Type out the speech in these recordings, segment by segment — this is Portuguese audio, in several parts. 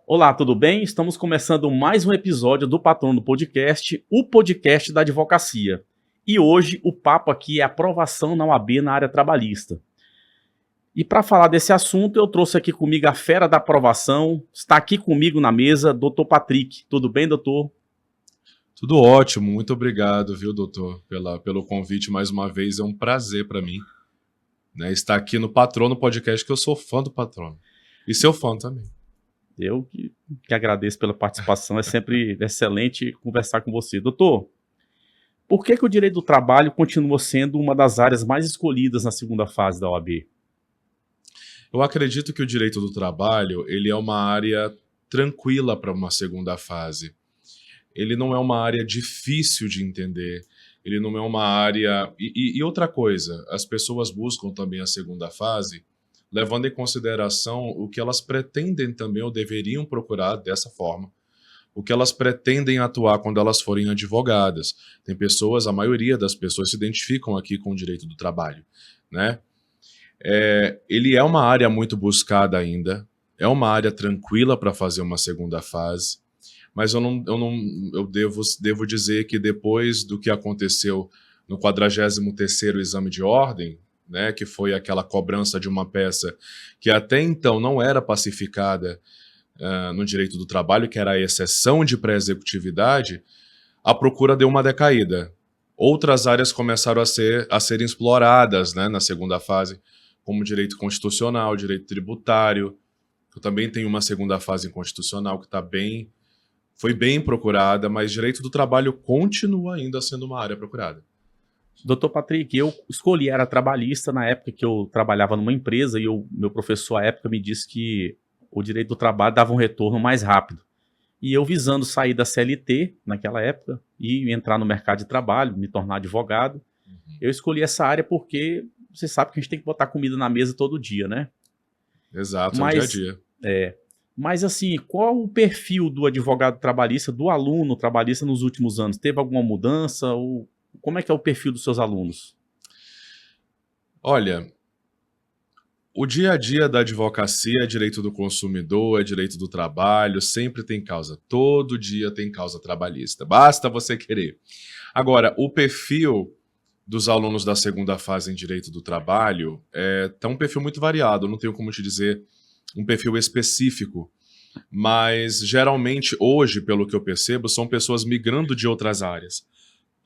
Olá, tudo bem? Estamos começando mais um episódio do Patrono Podcast, o podcast da advocacia. E hoje o papo aqui é aprovação na OAB na área trabalhista. E para falar desse assunto, eu trouxe aqui comigo a fera da aprovação. Está aqui comigo na mesa, Dr. Patrick. Tudo bem, doutor? Tudo ótimo, muito obrigado, viu, doutor, pelo convite mais uma vez. É um prazer para mim, né, estar aqui no Patrono Podcast, que eu sou fã do Patrono. E seu fã também. Eu que agradeço pela participação, é sempre excelente conversar com você. Doutor, por que o direito do trabalho continua sendo uma das áreas mais escolhidas na segunda fase da OAB? Eu acredito que o direito do trabalho, ele é uma área tranquila para uma segunda fase. Ele não é uma área difícil de entender, ele não é uma área... E outra coisa, as pessoas buscam também a segunda fase, levando em consideração o que elas pretendem também ou deveriam procurar dessa forma, o que elas pretendem atuar quando elas forem advogadas. Tem pessoas, a maioria das pessoas se identificam aqui com o direito do trabalho, né? Ele é uma área muito buscada ainda, é uma área tranquila para fazer uma segunda fase, mas eu devo dizer que depois do que aconteceu no 43º exame de ordem, né, que foi aquela cobrança de uma peça que até então não era pacificada no direito do trabalho, que era a exceção de pré-executividade, a procura deu uma decaída. Outras áreas começaram a serem exploradas, né, na segunda fase, como direito constitucional, direito tributário. Eu também tenho uma segunda fase constitucional que foi bem procurada, mas direito do trabalho continua ainda sendo uma área procurada. Doutor Patrick, eu escolhi a área trabalhista na época que eu trabalhava numa empresa e meu professor à época me disse que o direito do trabalho dava um retorno mais rápido. E eu visando sair da CLT naquela época e entrar no mercado de trabalho, me tornar advogado, eu escolhi essa área porque você sabe que a gente tem que botar comida na mesa todo dia, né? Exato, é o dia a Mas, dia. mas assim, qual o perfil do advogado trabalhista, do aluno trabalhista nos últimos anos? Teve alguma mudança? Ou como é que é o perfil dos seus alunos? Olha, o dia a dia da advocacia é direito do consumidor, é direito do trabalho, sempre tem causa. Todo dia tem causa trabalhista. Basta você querer. Agora, o perfil dos alunos da segunda fase em direito do trabalho tá um perfil muito variado. Eu não tenho como te dizer um perfil específico, mas geralmente hoje, pelo que eu percebo, são pessoas migrando de outras áreas.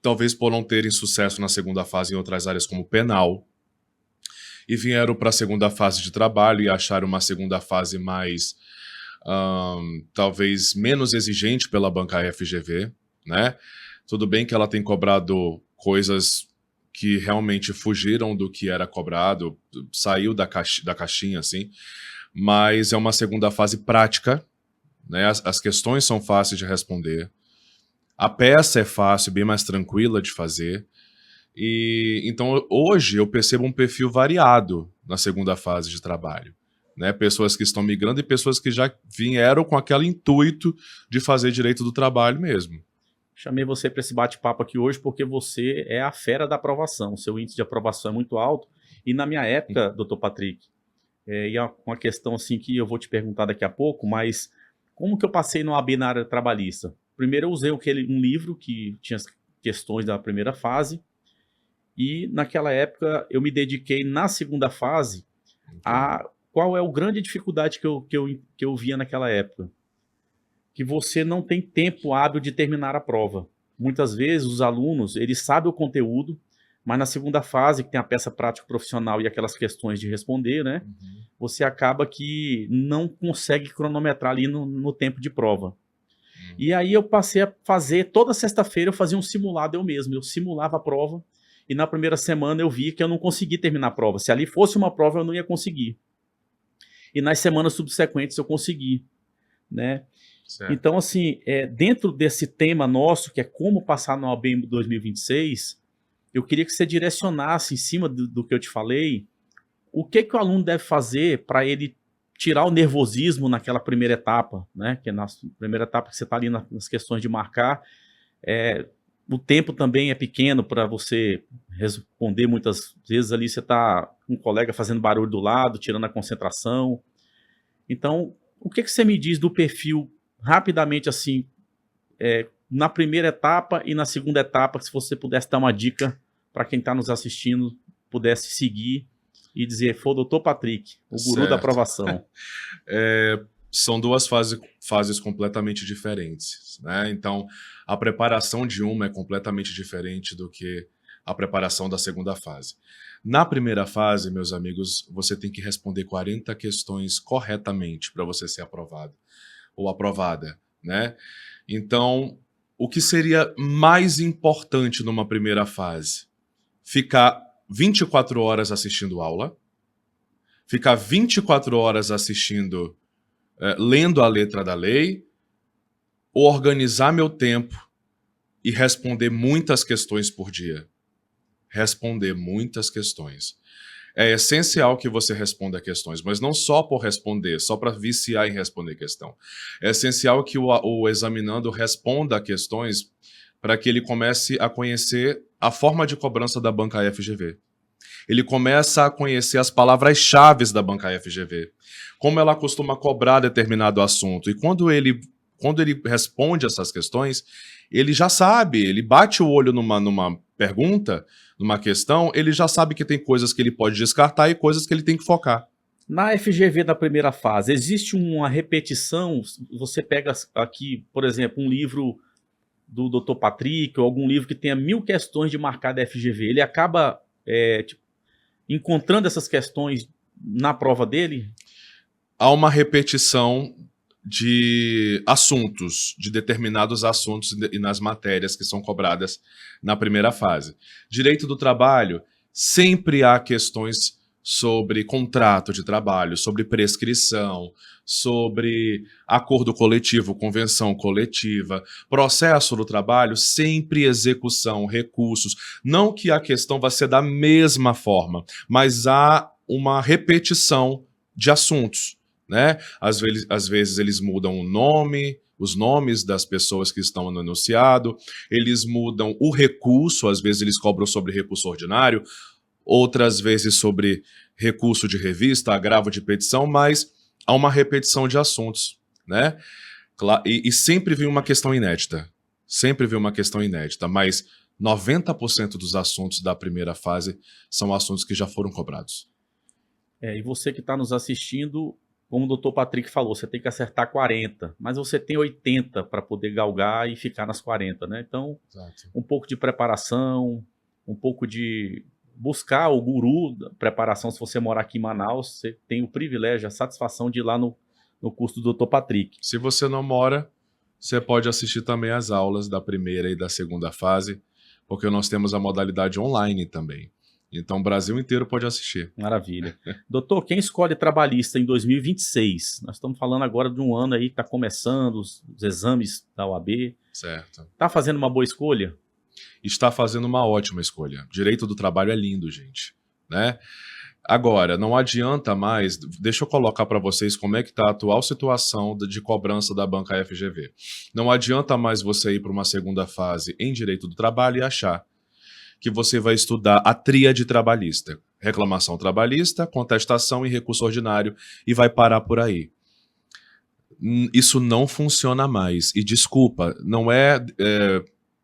Talvez por não terem sucesso na segunda fase em outras áreas como penal, e vieram para a segunda fase de trabalho e acharam uma segunda fase mais, talvez menos exigente pela banca FGV, né? Tudo bem que ela tem cobrado coisas que realmente fugiram do que era cobrado, saiu da caixinha, assim, mas é uma segunda fase prática, né? As questões são fáceis de responder, a peça é fácil, bem mais tranquila de fazer, e então hoje eu percebo um perfil variado na segunda fase de trabalho, né? Pessoas que estão migrando e pessoas que já vieram com aquele intuito de fazer direito do trabalho mesmo. Chamei você para esse bate-papo aqui hoje porque você é a fera da aprovação. Seu índice de aprovação é muito alto. E na minha época, doutor Patrick, e é uma questão assim que eu vou te perguntar daqui a pouco, mas como que eu passei no AB na área trabalhista? Primeiro eu usei um livro que tinha as questões da primeira fase, e naquela época eu me dediquei na segunda fase a qual é a grande dificuldade que eu via naquela época. Que você não tem tempo hábil de terminar a prova. Muitas vezes os alunos, eles sabem o conteúdo, mas na segunda fase, que tem a peça prática profissional e aquelas questões de responder, né? Você acaba que não consegue cronometrar ali no tempo de prova. E aí eu passei a fazer, toda sexta-feira eu fazia um simulado eu mesmo, eu simulava a prova, e na primeira semana eu vi que eu não consegui terminar a prova. Se ali fosse uma prova, eu não ia conseguir. E nas semanas subsequentes eu consegui, né? Certo. Então, assim, dentro desse tema nosso, que é como passar no OAB em 2026, eu queria que você direcionasse, em cima do que eu te falei, o que o aluno deve fazer para ele tirar o nervosismo naquela primeira etapa, né? Que é na primeira etapa que você está ali nas questões de marcar. O tempo também é pequeno para você responder, muitas vezes ali você está com um colega fazendo barulho do lado, tirando a concentração. Então, O que você me diz do perfil, rapidamente assim, na primeira etapa e na segunda etapa, se você pudesse dar uma dica para quem está nos assistindo, pudesse seguir e dizer, foi o doutor Patrick, o guru da aprovação. São duas fases completamente diferentes, né? Então, a preparação de uma é completamente diferente do que a preparação da segunda fase. Na primeira fase, meus amigos, você tem que responder 40 questões corretamente para você ser aprovado ou aprovada, né? Então, o que seria mais importante numa primeira fase? Ficar 24 horas assistindo aula, ficar 24 horas assistindo, lendo a letra da lei, organizar meu tempo e responder muitas questões por dia. Responder muitas questões. É essencial que você responda questões, mas não só por responder, só para viciar em responder questão. É essencial que o examinando responda questões para que ele comece a conhecer a forma de cobrança da banca FGV. Ele começa a conhecer as palavras-chave da banca FGV, como ela costuma cobrar determinado assunto. E quando ele responde essas questões, ele já sabe, ele bate o olho numa pergunta, numa questão, ele já sabe que tem coisas que ele pode descartar e coisas que ele tem que focar. Na FGV da primeira fase, existe uma repetição? Você pega aqui, por exemplo, um livro do Dr. Patrick, ou algum livro que tenha 1000 questões de marcar da FGV, ele acaba encontrando essas questões na prova dele? Há uma repetição de assuntos, de determinados assuntos e nas matérias que são cobradas na primeira fase. Direito do trabalho, sempre há questões sobre contrato de trabalho, sobre prescrição, sobre acordo coletivo, convenção coletiva, processo do trabalho, sempre execução, recursos. Não que a questão vá ser da mesma forma, mas há uma repetição de assuntos, né? Às vezes eles mudam o nome, os nomes das pessoas que estão no enunciado, eles mudam o recurso, às vezes eles cobram sobre recurso ordinário, outras vezes sobre recurso de revista, agravo de petição, mas há uma repetição de assuntos, né? E sempre vem uma questão inédita, mas 90% dos assuntos da primeira fase são assuntos que já foram cobrados. E você que está nos assistindo, como o doutor Patrick falou, você tem que acertar 40, mas você tem 80 para poder galgar e ficar nas 40, né? Então, Exato. Um pouco de preparação, um pouco de buscar o guru da preparação. Se você morar aqui em Manaus, você tem o privilégio, a satisfação de ir lá no curso do Dr. Patrick. Se você não mora, você pode assistir também as aulas da primeira e da segunda fase, porque nós temos a modalidade online também. Então o Brasil inteiro pode assistir. Maravilha. Doutor, quem escolhe trabalhista em 2026? Nós estamos falando agora de um ano aí que está começando os exames da OAB. Certo. Está fazendo uma boa escolha? Está fazendo uma ótima escolha. Direito do trabalho é lindo, gente, né? Agora, não adianta mais, deixa eu colocar para vocês como é que está a atual situação de cobrança da banca FGV. Não adianta mais você ir para uma segunda fase em direito do trabalho e achar que você vai estudar a tríade trabalhista, reclamação trabalhista, contestação e recurso ordinário, e vai parar por aí. Isso não funciona mais. E desculpa, não é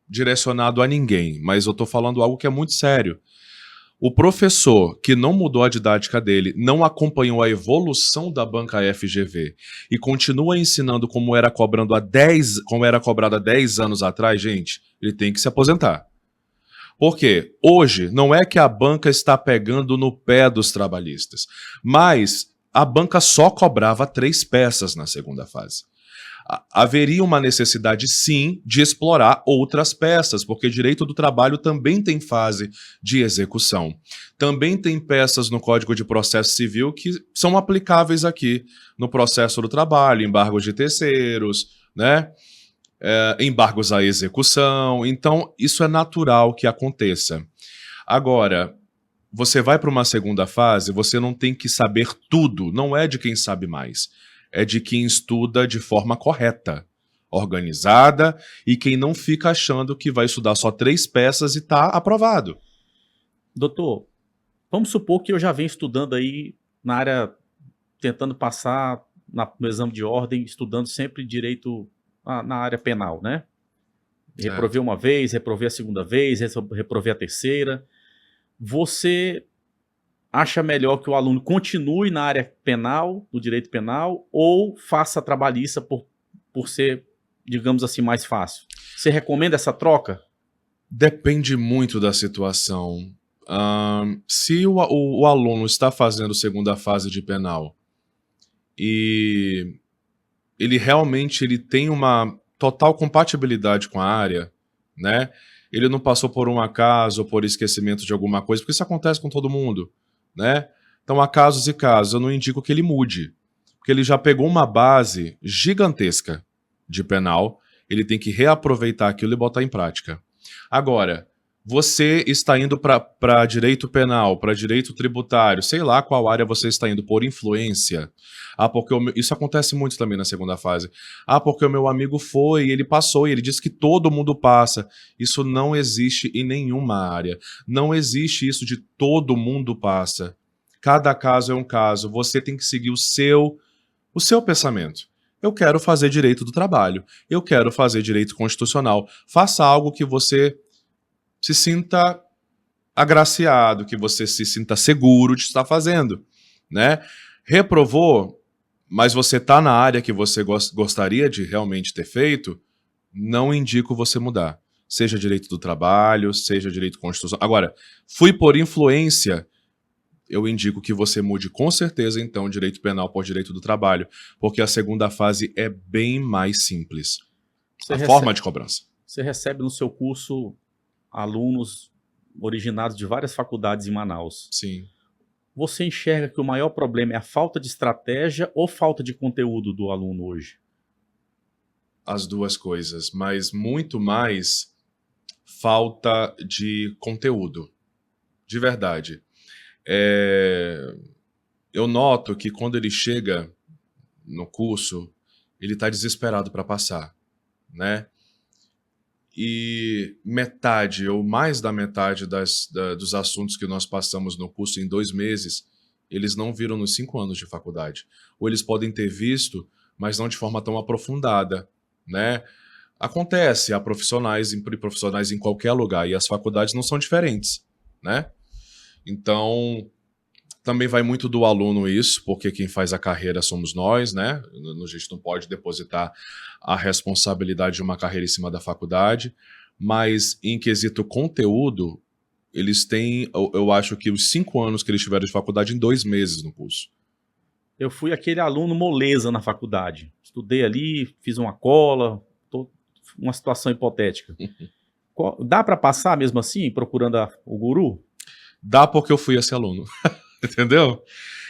direcionado a ninguém, mas eu estou falando algo que é muito sério. O professor que não mudou a didática dele, não acompanhou a evolução da banca FGV e continua ensinando como era cobrado há 10 anos atrás, gente, ele tem que se aposentar. Porque hoje não é que a banca está pegando no pé dos trabalhistas, mas a banca só cobrava 3 peças na segunda fase. Haveria uma necessidade, sim, de explorar outras peças, porque direito do trabalho também tem fase de execução. Também tem peças no Código de Processo Civil que são aplicáveis aqui no processo do trabalho, embargos de terceiros, né? Embargos à execução. Então, isso é natural que aconteça. Agora, você vai para uma segunda fase, você não tem que saber tudo, não é de quem sabe mais. É de quem estuda de forma correta, organizada, e quem não fica achando que vai estudar só 3 peças e está aprovado. Doutor, vamos supor que eu já venho estudando aí na área, tentando passar no exame de ordem, estudando sempre direito na área penal, né? Reprovei uma vez, reprovei a segunda vez, reprovei a terceira. Você acha melhor que o aluno continue na área penal, no direito penal, ou faça trabalhista por ser, digamos assim, mais fácil? Você recomenda essa troca? Depende muito da situação. Se o aluno está fazendo segunda fase de penal e ele realmente tem uma total compatibilidade com a área, né? Ele não passou por um acaso ou por esquecimento de alguma coisa, porque isso acontece com todo mundo, né? Então há casos e casos, eu não indico que ele mude, porque ele já pegou uma base gigantesca de penal, ele tem que reaproveitar aquilo e botar em prática. Agora, você está indo para direito penal, para direito tributário, sei lá qual área você está indo, por influência. Porque isso acontece muito também na segunda fase. Porque o meu amigo foi, ele passou, e ele disse que todo mundo passa. Isso não existe em nenhuma área. Não existe isso de todo mundo passa. Cada caso é um caso. Você tem que seguir o seu pensamento. Eu quero fazer direito do trabalho. Eu quero fazer direito constitucional. Faça algo que você se sinta agraciado, que você se sinta seguro de estar fazendo, né? Reprovou, mas você está na área que você gostaria de realmente ter feito, não indico você mudar. Seja direito do trabalho, seja direito constitucional. Agora, fui por influência, eu indico que você mude com certeza, então, direito penal por direito do trabalho, porque a segunda fase é bem mais simples. Forma de cobrança. Você recebe no seu curso alunos originados de várias faculdades em Manaus. Sim. Você enxerga que o maior problema é a falta de estratégia ou falta de conteúdo do aluno hoje? As duas coisas, mas muito mais falta de conteúdo. De verdade. Eu noto que quando ele chega no curso, ele está desesperado para passar, né? E metade ou mais da metade dos assuntos que nós passamos no curso em 2 meses, eles não viram nos 5 anos de faculdade. Ou eles podem ter visto, mas não de forma tão aprofundada, né? Acontece, há profissionais e profissionais em qualquer lugar, e as faculdades não são diferentes, né? Então, também vai muito do aluno isso, porque quem faz a carreira somos nós, né? A gente não pode depositar a responsabilidade de uma carreira em cima da faculdade, mas em quesito conteúdo, eles têm, eu acho que os 5 anos que eles tiveram de faculdade em 2 meses no curso. Eu fui aquele aluno moleza na faculdade. Estudei ali, fiz uma cola, uma situação hipotética. Dá para passar mesmo assim, procurando o guru? Dá, porque eu fui esse aluno. Entendeu?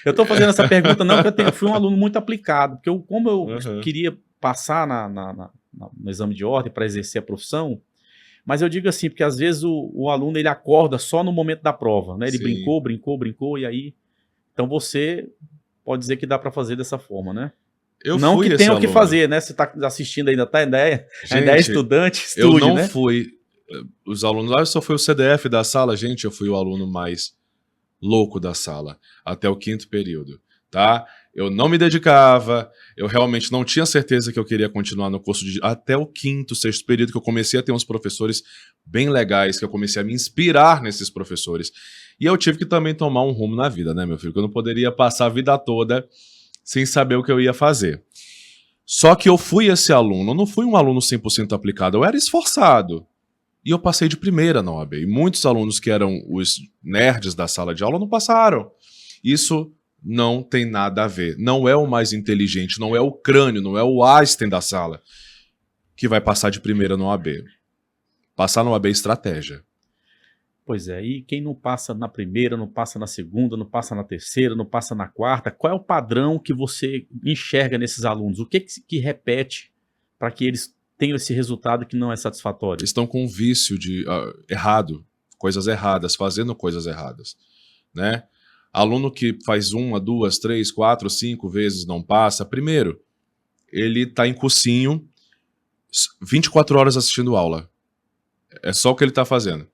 Eu estou fazendo essa pergunta não porque eu fui um aluno muito aplicado, porque como eu queria passar no exame de ordem para exercer a profissão, mas eu digo assim, porque às vezes o aluno ele acorda só no momento da prova, né? Ele brincou, e aí... Então você pode dizer que dá para fazer dessa forma, né? Não que tenha o que fazer, né? Você está assistindo ainda, ainda é estudante, estude, eu não né? fui... Os alunos, eu só fui o CDF da sala, gente, eu fui o aluno mais louco da sala, até o 5º período, tá? Eu não me dedicava, eu realmente não tinha certeza que eu queria continuar no curso até o 5º, 6º período, que eu comecei a ter uns professores bem legais, que eu comecei a me inspirar nesses professores. E eu tive que também tomar um rumo na vida, né, meu filho? Que eu não poderia passar a vida toda sem saber o que eu ia fazer. Só que eu fui esse aluno, eu não fui um aluno 100% aplicado, eu era esforçado. E eu passei de primeira na OAB. E muitos alunos que eram os nerds da sala de aula não passaram. Isso não tem nada a ver. Não é o mais inteligente, não é o crânio, não é o Einstein da sala que vai passar de primeira na OAB. Passar na OAB é estratégia. Pois é, e quem não passa na primeira, não passa na segunda, não passa na terceira, não passa na quarta, qual é o padrão que você enxerga nesses alunos? O que repete para que eles tenham esse resultado que não é satisfatório? Estão com um vício de errado, coisas erradas, fazendo coisas erradas, né? Aluno que faz 1, 2, 3, 4, 5 vezes não passa, primeiro, ele está em cursinho 24 horas assistindo aula. É só o que ele está fazendo.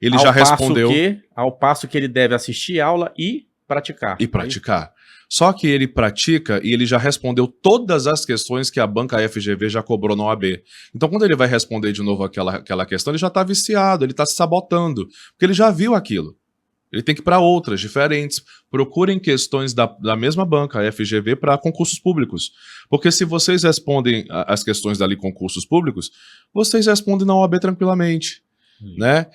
Ele já respondeu... Ao passo que ele deve assistir aula e praticar. E praticar. Só que ele pratica e ele já respondeu todas as questões que a banca FGV já cobrou na OAB. Então, quando ele vai responder de novo aquela questão, ele já está viciado, ele está se sabotando, porque ele já viu aquilo. Ele tem que ir para outras, diferentes. Procurem questões da mesma banca, a FGV, para concursos públicos. Porque se vocês respondem as questões dali concursos públicos, vocês respondem na OAB tranquilamente. Né?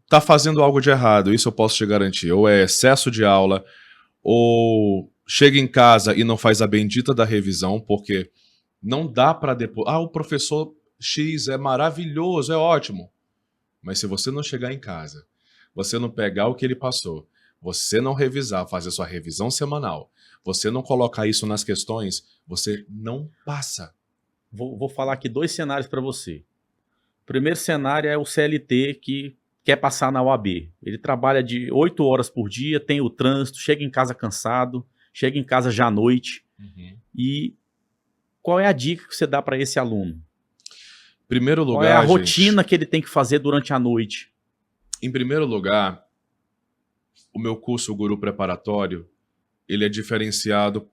Tá fazendo algo de errado, isso eu posso te garantir. Ou é excesso de aula, ou chega em casa e não faz a bendita da revisão, porque não dá para depois... o professor X é maravilhoso, é ótimo. Mas se você não chegar em casa, você não pegar o que ele passou, você não revisar, fazer sua revisão semanal, você não colocar isso nas questões, você não passa. Vou falar aqui 2 cenários para você. O primeiro cenário é o CLT que quer passar na OAB. Ele trabalha de 8 horas por dia, tem o trânsito, chega em casa cansado, chega em casa já à noite. E qual é a dica que você dá para esse aluno? Primeiro lugar, qual é a rotina que ele tem que fazer durante a noite? Em primeiro lugar, o meu curso Guru Preparatório, ele é diferenciado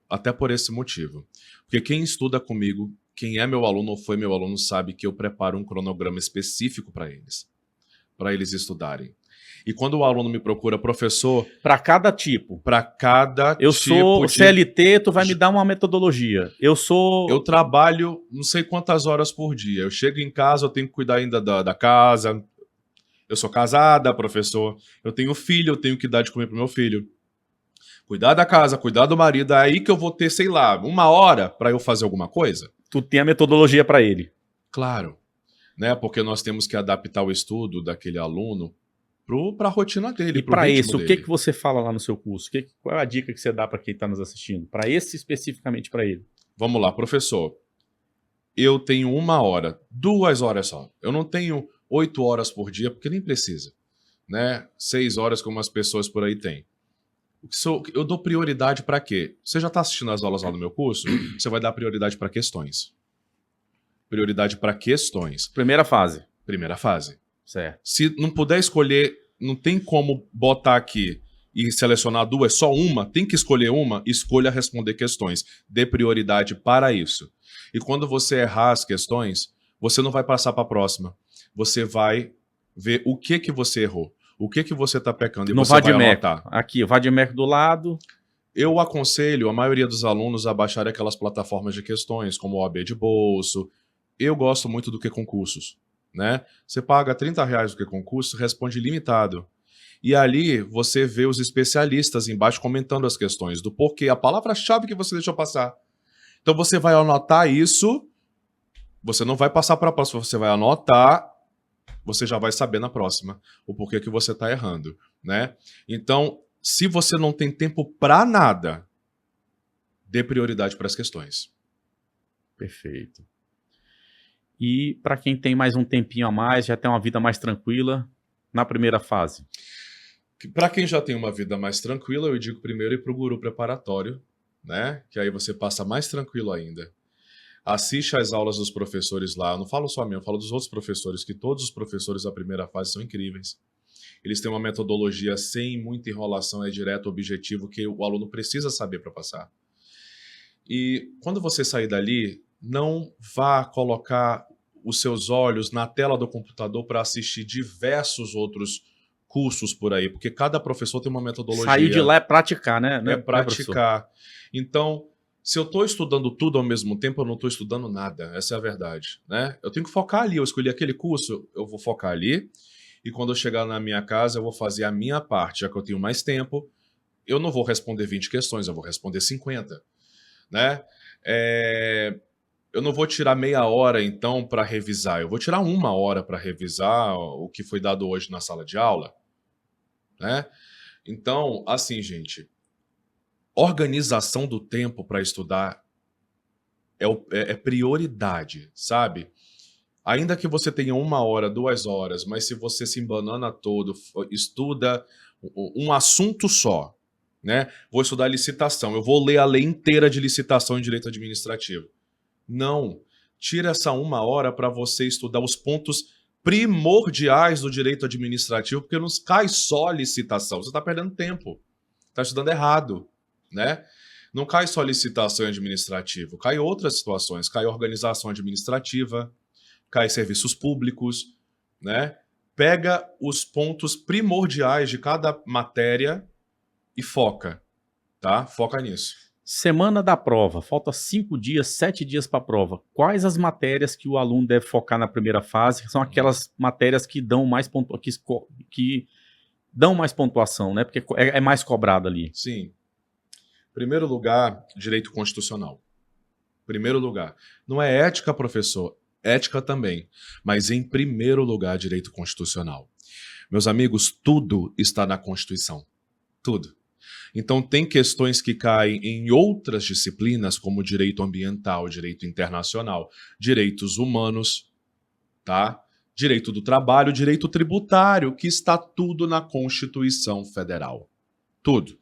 até por esse motivo. Porque quem estuda comigo, quem é meu aluno ou foi meu aluno, sabe que eu preparo um cronograma específico para eles estudarem. E quando o aluno me procura, professor... Para cada tipo. Para cada eu tipo sou CLT, tu vai me dar uma metodologia. Eu trabalho não sei quantas horas por dia. Eu chego em casa, eu tenho que cuidar ainda da casa. Eu sou casada, professor. Eu tenho filho, eu tenho que dar de comer pro meu filho. Cuidar da casa, cuidar do marido. É aí que eu vou ter, sei lá, 1 hora para eu fazer alguma coisa. Tu tem a metodologia para ele. Claro. Né? Porque nós temos que adaptar o estudo daquele aluno para a rotina dele. E para esse, o que você fala lá no seu curso? Qual é a dica que você dá para quem está nos assistindo? Para esse, especificamente para ele. Vamos lá, professor. Eu tenho 1 hora, 2 horas só. Eu não tenho 8 horas por dia, porque nem precisa. Né? 6 horas, como as pessoas por aí têm. Eu dou prioridade para quê? Você já está assistindo as aulas lá no meu curso? Você vai dar prioridade para questões. Prioridade para questões. Primeira fase. Primeira fase. Certo. Se não puder escolher, não tem como botar aqui e selecionar 2, só uma, tem que escolher uma, escolha responder questões. Dê prioridade para isso. E quando você errar as questões, você não vai passar para a próxima. Você vai ver o que você errou. O que você está pecando e no você vai anotar. Aqui, o Vadimeco do lado. Eu aconselho a maioria dos alunos a baixarem aquelas plataformas de questões, como o OAB de bolso. Eu gosto muito do que concursos. Né? Você paga R$30 do que concurso, responde limitado. E ali você vê os especialistas embaixo comentando as questões, do porquê, a palavra-chave que você deixou passar. Então você vai anotar isso, você não vai passar para a próxima, você vai anotar, você já vai saber na próxima o porquê que você está errando. Né? Então, se você não tem tempo para nada, dê prioridade para as questões. Perfeito. E para quem tem mais um tempinho a mais, já tem uma vida mais tranquila, na primeira fase? Para quem já tem uma vida mais tranquila, eu digo primeiro ir para o Guru Preparatório, né? Que aí você passa mais tranquilo ainda. Assiste às aulas dos professores lá, eu não falo só a minha, eu falo dos outros professores, que todos os professores da primeira fase são incríveis. Eles têm uma metodologia sem muita enrolação, é direto, objetivo, que o aluno precisa saber para passar. E quando você sair dali, não vá colocar os seus olhos na tela do computador para assistir diversos outros cursos por aí, porque cada professor tem uma metodologia. Saiu de lá é praticar, né? É praticar. Então, se eu estou estudando tudo ao mesmo tempo, eu não estou estudando nada. Essa é a verdade. Né? Eu tenho que focar ali. Eu escolhi aquele curso, eu vou focar ali. E quando eu chegar na minha casa, eu vou fazer a minha parte. Já que eu tenho mais tempo, eu não vou responder 20 questões, eu vou responder 50. Né? Eu não vou tirar meia hora, então, para revisar. Eu vou tirar 1 hora para revisar o que foi dado hoje na sala de aula. Né? Então, assim, gente, organização do tempo para estudar é prioridade, sabe? Ainda que você tenha 1 hora, 2 horas, mas se você se embanana todo, estuda um assunto só, né? Vou estudar licitação, eu vou ler a lei inteira de licitação em direito administrativo. Não. Tira essa 1 hora para você estudar os pontos primordiais do direito administrativo, porque não cai só licitação, você está perdendo tempo, está estudando errado, né? Não cai só licitação administrativa, cai outras situações, cai organização administrativa, cai serviços públicos, né? Pega os pontos primordiais de cada matéria e foca, tá? Foca nisso. Semana da prova, falta 5 dias, 7 dias para a prova. Quais as matérias que o aluno deve focar na primeira fase? São aquelas matérias que dão mais que dão mais pontuação, né? Porque é mais cobrado ali. Sim. Primeiro lugar, direito constitucional. Primeiro lugar. Não é ética, professor. Ética também. Mas em primeiro lugar, direito constitucional. Meus amigos, tudo está na Constituição. Tudo. Então tem questões que caem em outras disciplinas, como direito ambiental, direito internacional, direitos humanos, tá? Direito do trabalho, direito tributário, que está tudo na Constituição Federal. Tudo.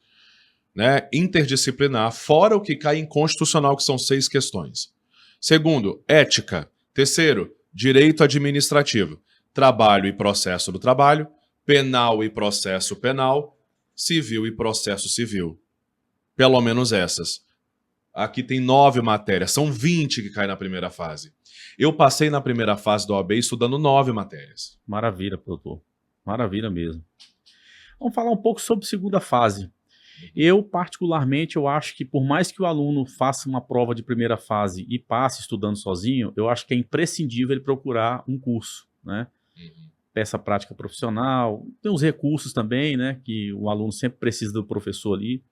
Né? Interdisciplinar, fora o que cai em constitucional, que são 6 questões. Segundo, ética. Terceiro, direito administrativo. Trabalho e processo do trabalho. Penal e processo penal. Civil e processo civil. Pelo menos essas. Aqui tem 9 matérias, são 20 que caem na primeira fase. Eu passei na primeira fase da OAB estudando 9 matérias. Maravilha, doutor. Maravilha mesmo. Vamos falar um pouco sobre segunda fase. Eu, particularmente, eu acho que por mais que o aluno faça uma prova de primeira fase e passe estudando sozinho, eu acho que é imprescindível ele procurar um curso, né? Peça prática profissional, tem os recursos também, né? Que o aluno sempre precisa do professor ali.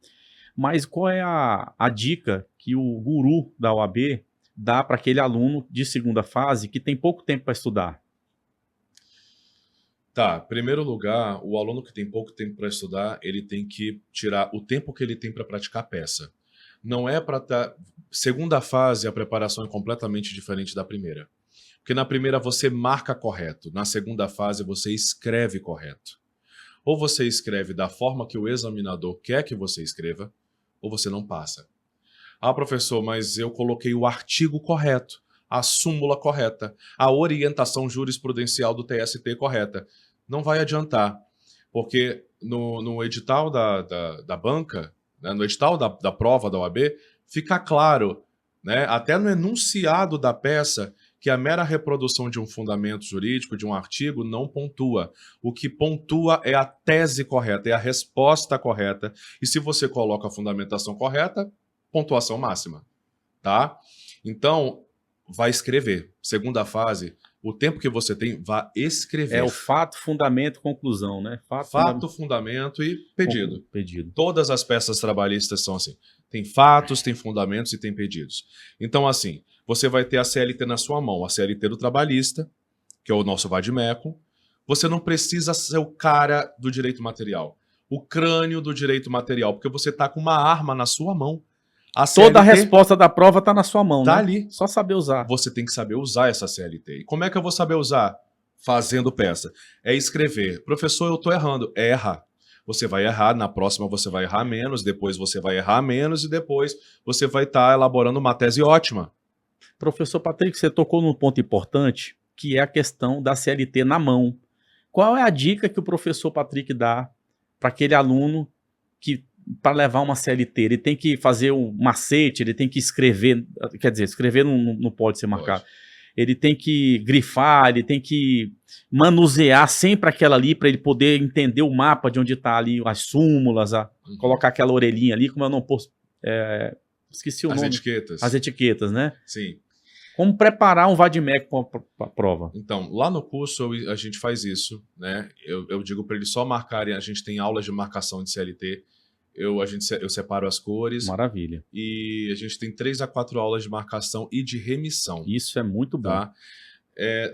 Mas qual é a dica que o guru da OAB dá para aquele aluno de segunda fase que tem pouco tempo para estudar? Tá, em primeiro lugar, o aluno que tem pouco tempo para estudar, ele tem que tirar o tempo que ele tem para praticar a peça. Não é para estar... Segunda fase, a preparação é completamente diferente da primeira. Porque na primeira você marca correto, na segunda fase você escreve correto. Ou você escreve da forma que o examinador quer que você escreva, ou você não passa. Ah, professor, mas eu coloquei o artigo correto, a súmula correta, a orientação jurisprudencial do TST correta. Não vai adiantar, porque no edital da banca, né, no edital da prova da OAB, fica claro, né, até no enunciado da peça, que a mera reprodução de um fundamento jurídico, de um artigo, não pontua. O que pontua é a tese correta, é a resposta correta. E se você coloca a fundamentação correta, pontuação máxima, tá? Então, vai escrever. Segunda fase, o tempo que você tem, vá escrever. É o fato, fundamento, conclusão, né? Fato, fundamento e pedido. Pedido. Todas as peças trabalhistas são assim. Tem fatos, tem fundamentos e tem pedidos. Então, assim, você vai ter a CLT na sua mão, a CLT do trabalhista, que é o nosso vade-mecum. Você não precisa ser o cara do direito material, o crânio do direito material, porque você está com uma arma na sua mão. Toda a resposta da prova está na sua mão, tá, né? Ali. Só saber usar. Você tem que saber usar essa CLT. E como é que eu vou saber usar? Fazendo peça. É escrever. Professor, eu estou errando. Erra. Você vai errar, na próxima você vai errar menos, depois você vai errar menos e depois você vai estar elaborando uma tese ótima. Professor Patrick, você tocou num ponto importante, que é a questão da CLT na mão. Qual é a dica que o professor Patrick dá para aquele aluno que, para levar uma CLT, ele tem que fazer um macete, ele tem que escrever, quer dizer, escrever não pode ser marcado. Pode. Ele tem que grifar, ele tem que manusear sempre aquela ali para ele poder entender o mapa de onde está ali as súmulas, colocar aquela orelhinha ali, como eu não posso... esqueci o nome. As etiquetas. As etiquetas, né? Sim. Como preparar um vade-mecum para a prova? Então, lá no curso a gente faz isso, né? Eu digo para eles só marcarem, a gente tem aulas de marcação de CLT, eu separo as cores. Maravilha. E a gente tem 3 a 4 aulas de marcação e de remissão. Isso é muito bom. Tá?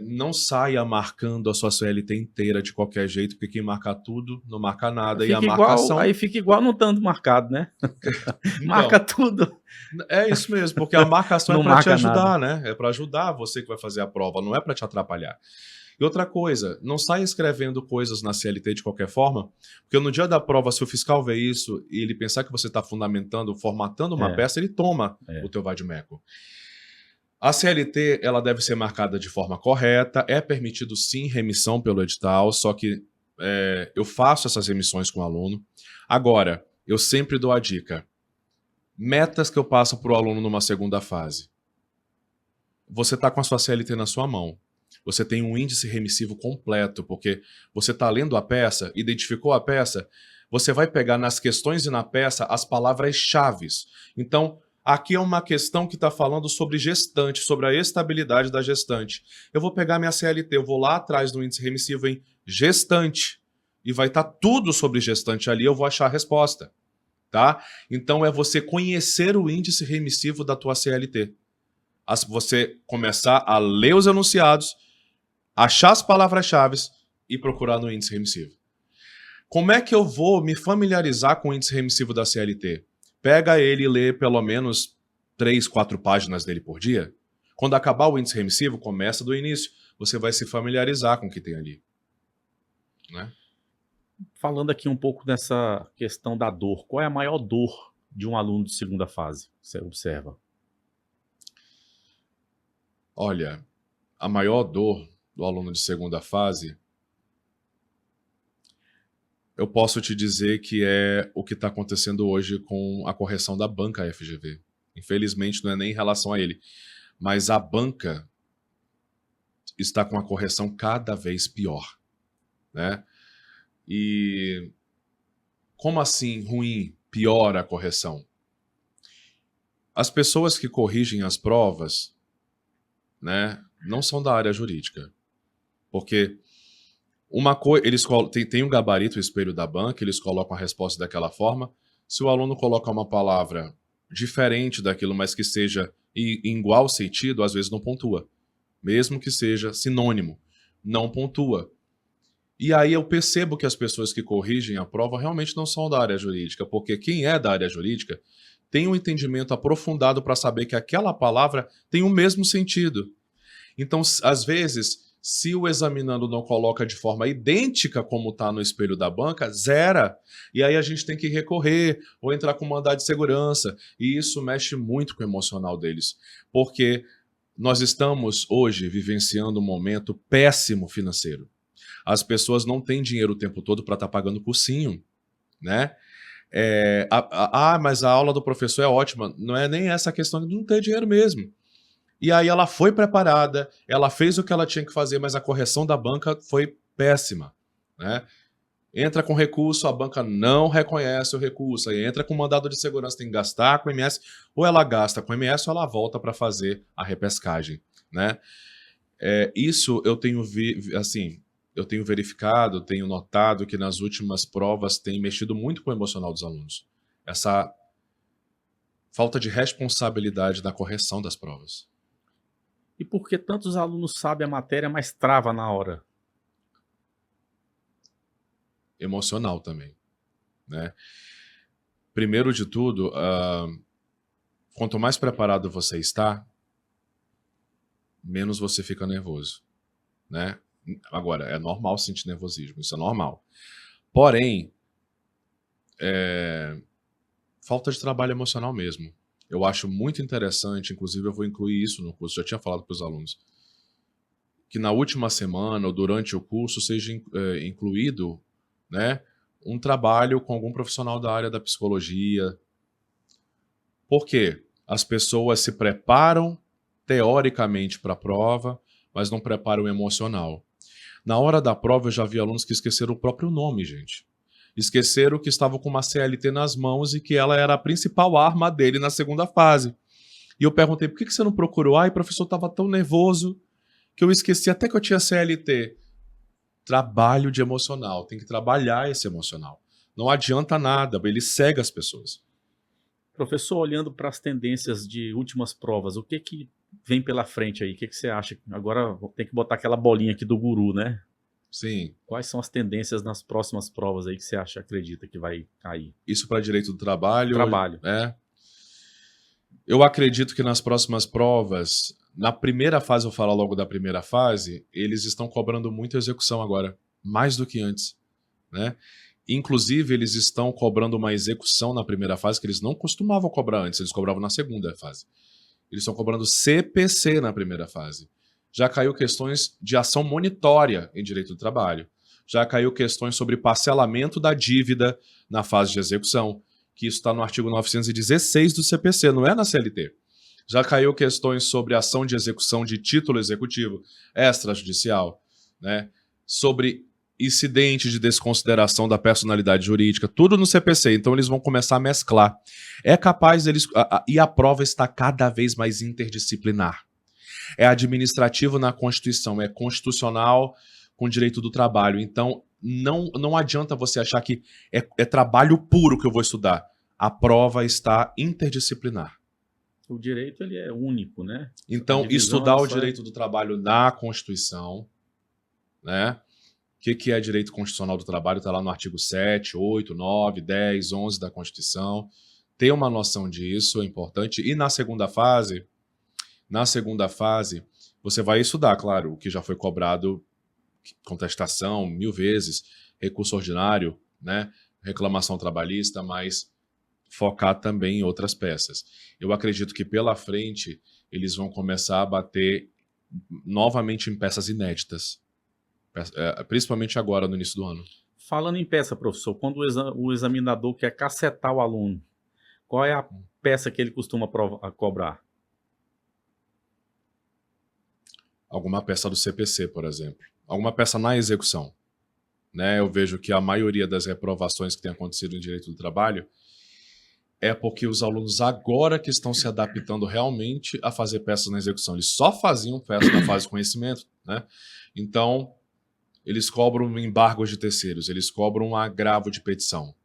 Não saia marcando a sua CLT inteira de qualquer jeito, porque quem marca tudo não marca nada. E a marcação... Aí fica igual não estando marcado, né? Então, marca tudo. É isso mesmo, porque a marcação é para te ajudar, né? É para ajudar você que vai fazer a prova, não é para te atrapalhar. E outra coisa, não saia escrevendo coisas na CLT de qualquer forma, porque no dia da prova, se o fiscal ver isso e ele pensar que você está fundamentando, formatando uma peça, ele toma o teu vade-mecum. A CLT, ela deve ser marcada de forma correta, é permitido sim remissão pelo edital, só que eu faço essas remissões com o aluno. Agora, eu sempre dou a dica, metas que eu passo para o aluno numa segunda fase. Você está com a sua CLT na sua mão, você tem um índice remissivo completo, porque você está lendo a peça, identificou a peça, você vai pegar nas questões e na peça as palavras-chave. Então, aqui é uma questão que está falando sobre gestante, sobre a estabilidade da gestante. Eu vou pegar minha CLT, eu vou lá atrás do índice remissivo em gestante, e vai estar tudo sobre gestante ali, eu vou achar a resposta. Tá? Então, é você conhecer o índice remissivo da tua CLT. Você começar a ler os enunciados, achar as palavras-chave e procurar no índice remissivo. Como é que eu vou me familiarizar com o índice remissivo da CLT? Pega ele e lê pelo menos 3, 4 páginas dele por dia. Quando acabar o índice remissivo, começa do início. Você vai se familiarizar com o que tem ali. Né? Falando aqui um pouco dessa questão da dor, qual é a maior dor de um aluno de segunda fase? Você observa? Olha, a maior dor do aluno de segunda fase, eu posso te dizer que é o que está acontecendo hoje com a correção da banca FGV. Infelizmente, não é nem em relação a ele, mas a banca está com a correção cada vez pior, né? E como assim ruim, pior a correção? As pessoas que corrigem as provas, né, não são da área jurídica, porque eles têm um gabarito, o espelho da banca, eles colocam a resposta daquela forma. Se o aluno coloca uma palavra diferente daquilo, mas que seja em igual sentido, às vezes não pontua. Mesmo que seja sinônimo, não pontua. E aí eu percebo que as pessoas que corrigem a prova realmente não são da área jurídica, porque quem é da área jurídica tem um entendimento aprofundado para saber que aquela palavra tem o mesmo sentido. Então, às vezes, se o examinando não coloca de forma idêntica como está no espelho da banca, zera. E aí a gente tem que recorrer ou entrar com mandado de segurança. E isso mexe muito com o emocional deles. Porque nós estamos hoje vivenciando um momento péssimo financeiro. As pessoas não têm dinheiro o tempo todo para estar pagando cursinho, né? Mas a aula do professor é ótima. Não é nem essa questão de não ter dinheiro mesmo. E aí ela foi preparada, ela fez o que ela tinha que fazer, mas a correção da banca foi péssima, né? Entra com recurso, a banca não reconhece o recurso, aí entra com mandado de segurança, tem que gastar com MS, ou ela gasta com MS ou ela volta para fazer a repescagem, né? Isso eu tenho eu tenho verificado, tenho notado que nas últimas provas tem mexido muito com o emocional dos alunos. Essa falta de responsabilidade na correção das provas. E por que tantos alunos sabem a matéria, mas trava na hora? Emocional também, né? Primeiro de tudo, quanto mais preparado você está, menos você fica nervoso, né? Agora, é normal sentir nervosismo, isso é normal. Porém, falta de trabalho emocional mesmo. Eu acho muito interessante, inclusive eu vou incluir isso no curso, já tinha falado para os alunos, que na última semana ou durante o curso seja incluído, né, um trabalho com algum profissional da área da psicologia. Por quê? As pessoas se preparam teoricamente para a prova, mas não preparam o emocional. Na hora da prova eu já vi alunos que esqueceram o próprio nome, gente. Esqueceram que estavam com uma CLT nas mãos e que ela era a principal arma dele na segunda fase. E eu perguntei, por que você não procurou? O professor estava tão nervoso que eu esqueci até que eu tinha CLT. Trabalho de emocional, tem que trabalhar esse emocional. Não adianta nada, ele cega as pessoas. Professor, olhando para as tendências de últimas provas, o que vem pela frente aí? O que você acha? Agora tem que botar aquela bolinha aqui do guru, né? Sim. Quais são as tendências nas próximas provas aí que você acredita que vai cair? Isso para direito do trabalho? Trabalho. Eu acredito que nas próximas provas, na primeira fase, eu falo logo da primeira fase, eles estão cobrando muita execução agora, mais do que antes, né? Inclusive, eles estão cobrando uma execução na primeira fase que eles não costumavam cobrar antes, eles cobravam na segunda fase. Eles estão cobrando CPC na primeira fase. Já caiu questões de ação monitória em direito do trabalho. Já caiu questões sobre parcelamento da dívida na fase de execução, que isso está no artigo 916 do CPC, não é na CLT. Já caiu questões sobre ação de execução de título executivo extrajudicial, né? Sobre incidente de desconsideração da personalidade jurídica, tudo no CPC. Então eles vão começar a mesclar. É capaz deles... E a prova está cada vez mais interdisciplinar. É administrativo na Constituição, é constitucional com direito do trabalho. Então não adianta você achar que é trabalho puro que eu vou estudar. A prova está interdisciplinar. O direito ele é único, né? Então, estudar o direito do trabalho na Constituição, né? O que é direito constitucional do trabalho? Está lá no artigo 7, 8, 9, 10, 11 da Constituição. Ter uma noção disso é importante. E na segunda fase, você vai estudar, claro, o que já foi cobrado, contestação 1000 vezes, recurso ordinário, né? Reclamação trabalhista, mas focar também em outras peças. Eu acredito que pela frente eles vão começar a bater novamente em peças inéditas, principalmente agora no início do ano. Falando em peça, professor, quando o examinador quer cacetar o aluno, qual é a peça que ele costuma cobrar? Alguma peça do CPC, por exemplo. Alguma peça na execução. Né? Eu vejo que a maioria das reprovações que tem acontecido em direito do trabalho é porque os alunos agora que estão se adaptando realmente a fazer peças na execução. Eles só faziam peças na fase de conhecimento, né? Então, eles cobram embargos de terceiros, eles cobram um agravo de petição.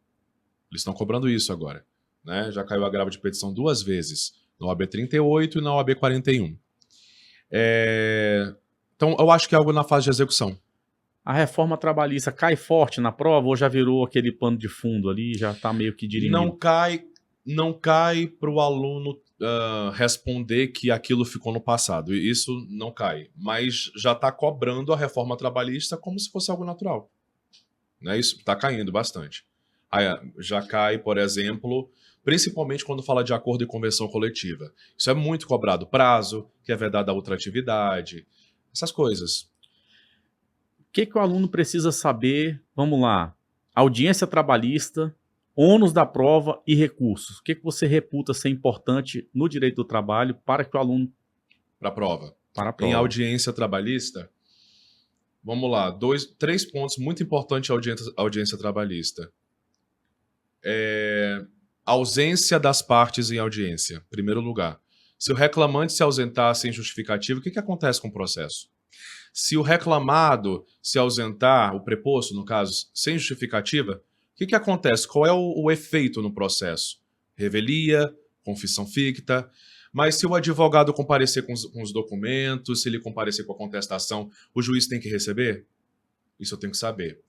Eles estão cobrando isso agora, né? Já caiu o agravo de petição 2 vezes, na OAB 38 e na OAB 41. Então, eu acho que é algo na fase de execução. A reforma trabalhista cai forte na prova ou já virou aquele pano de fundo ali, já está meio que dirimido? Não cai para o aluno responder que aquilo ficou no passado. Isso não cai. Mas já está cobrando a reforma trabalhista como se fosse algo natural. Né? Isso está caindo bastante. Aí, já cai, por exemplo, principalmente quando fala de acordo e convenção coletiva. Isso é muito cobrado. Prazo, que é vedado a outra atividade, essas coisas. O que o aluno precisa saber? Vamos lá. Audiência trabalhista, ônus da prova e recursos. O que você reputa ser importante no direito do trabalho para que o aluno... Para a prova. Para a prova. Em audiência trabalhista, vamos lá, 3 pontos muito importantes à audiência trabalhista. Ausência das partes em audiência, em primeiro lugar. Se o reclamante se ausentar sem justificativa, o que acontece com o processo? Se o reclamado se ausentar, o preposto, no caso, sem justificativa, o que acontece? Qual é o efeito no processo? Revelia, confissão ficta. Mas se o advogado comparecer com os documentos, se ele comparecer com a contestação, o juiz tem que receber? Isso eu tenho que saber.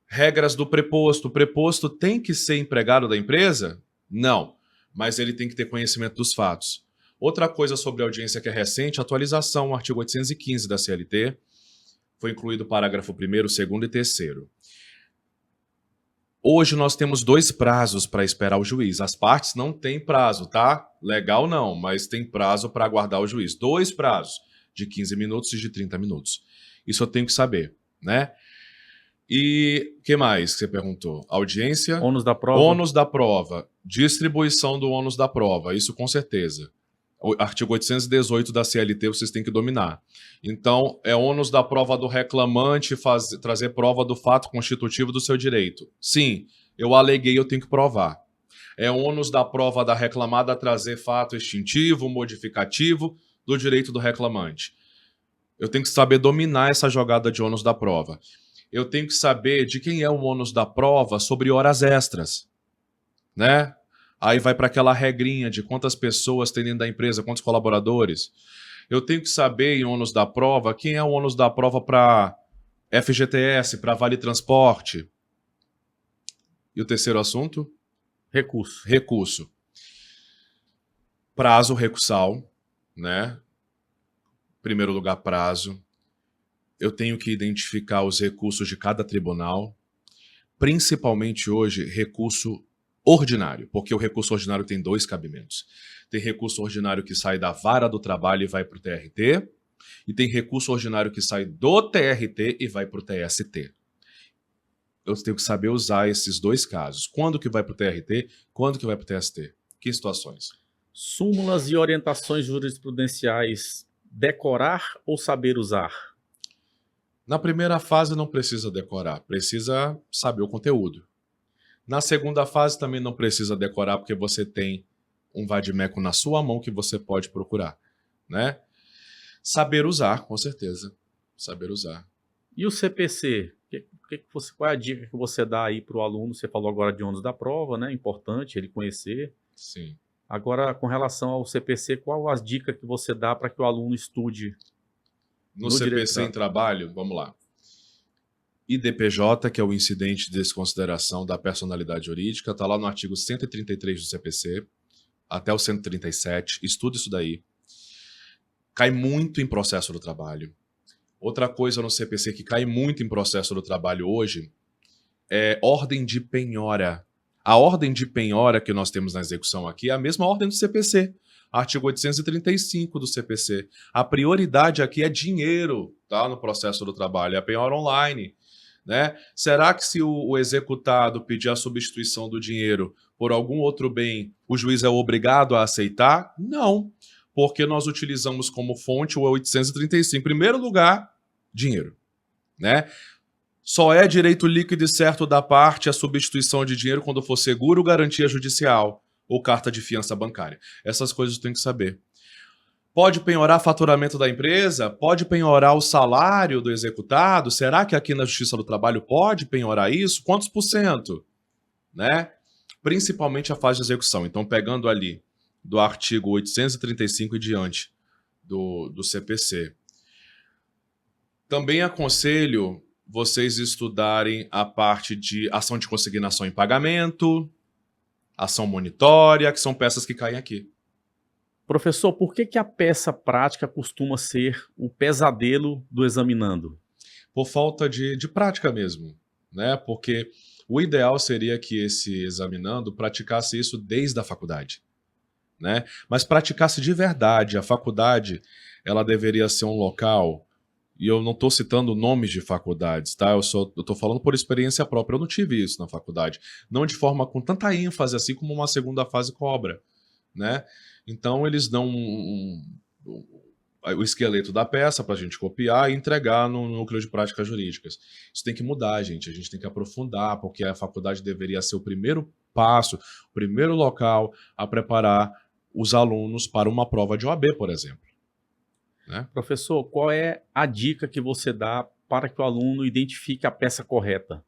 Regras do preposto. O preposto tem que ser empregado da empresa? Não. Mas ele tem que ter conhecimento dos fatos. Outra coisa sobre a audiência que é recente, atualização, o artigo 815 da CLT. Foi incluído o parágrafo 1º, 2º e 3º. Hoje nós temos 2 prazos para esperar o juiz. As partes não têm prazo, tá? Legal não, mas tem prazo para aguardar o juiz. 2 prazos, de 15 minutos e de 30 minutos. Isso eu tenho que saber, né? E o que mais que você perguntou? Audiência? Ônus da prova. Ônus da prova. Distribuição do ônus da prova, isso com certeza. O artigo 818 da CLT vocês têm que dominar. Então, é ônus da prova do reclamante trazer prova do fato constitutivo do seu direito. Sim, eu aleguei, eu tenho que provar. É ônus da prova da reclamada trazer fato extintivo, modificativo do direito do reclamante. Eu tenho que saber dominar essa jogada de ônus da prova. Eu tenho que saber de quem é o ônus da prova sobre horas extras, né? Aí vai para aquela regrinha de quantas pessoas tem dentro da empresa, quantos colaboradores. Eu tenho que saber em ônus da prova quem é o ônus da prova para FGTS, para Vale Transporte. E o terceiro assunto? Recurso. Recurso. Prazo recursal, né? Primeiro lugar, prazo. Eu tenho que identificar os recursos de cada tribunal. Principalmente hoje, recurso ordinário, porque o recurso ordinário tem 2 cabimentos. Tem recurso ordinário que sai da vara do trabalho e vai para o TRT, e tem recurso ordinário que sai do TRT e vai para o TST. Eu tenho que saber usar esses 2 casos. Quando que vai para o TRT, quando que vai para o TST? Que situações? Súmulas e orientações jurisprudenciais, decorar ou saber usar? Na primeira fase não precisa decorar, precisa saber o conteúdo. Na segunda fase também não precisa decorar, porque você tem um vadimeco na sua mão que você pode procurar, né? Saber usar, com certeza. Saber usar. E o CPC? Qual é a dica que você dá aí para o aluno? Você falou agora de ônus da prova, né? Importante ele conhecer. Sim. Agora, com relação ao CPC, qual as dicas que você dá para que o aluno estude? No CPC em trabalho, vamos lá. IDPJ, que é o incidente de desconsideração da personalidade jurídica, está lá no artigo 133 do CPC, até o 137. Estuda isso daí. Cai muito em processo do trabalho. Outra coisa no CPC que cai muito em processo do trabalho hoje é ordem de penhora. A ordem de penhora que nós temos na execução aqui é a mesma ordem do CPC. Artigo 835 do CPC. A prioridade aqui é dinheiro, tá? No processo do trabalho, é a penhora online. Né? Será que se o executado pedir a substituição do dinheiro por algum outro bem, o juiz é obrigado a aceitar? Não, porque nós utilizamos como fonte o 835. Em primeiro lugar, dinheiro. Né? Só é direito líquido e certo da parte a substituição de dinheiro quando for seguro, garantia judicial ou carta de fiança bancária. Essas coisas eu tenho que saber. Pode penhorar faturamento da empresa? Pode penhorar o salário do executado? Será que aqui na Justiça do Trabalho pode penhorar isso? Quantos por cento? Né? Principalmente a fase de execução. Então, pegando ali do artigo 835 e diante do CPC. Também aconselho vocês estudarem a parte de ação de consignação em pagamento, ação monitória, que são peças que caem aqui. Professor, por que a peça prática costuma ser o pesadelo do examinando? Por falta de prática mesmo, né? Porque o ideal seria que esse examinando praticasse isso desde a faculdade, né? Mas praticasse de verdade. A faculdade, ela deveria ser um local, e eu não estou citando nomes de faculdades, tá? Eu estou falando por experiência própria. Eu não tive isso na faculdade. Não de forma com tanta ênfase assim como uma segunda fase cobra, né? Então, eles dão o esqueleto da peça para a gente copiar e entregar no núcleo de práticas jurídicas. Isso tem que mudar, gente. A gente tem que aprofundar, porque a faculdade deveria ser o primeiro passo, o primeiro local a preparar os alunos para uma prova de OAB, por exemplo. Né? Professor, qual é a dica que você dá para que o aluno identifique a peça correta?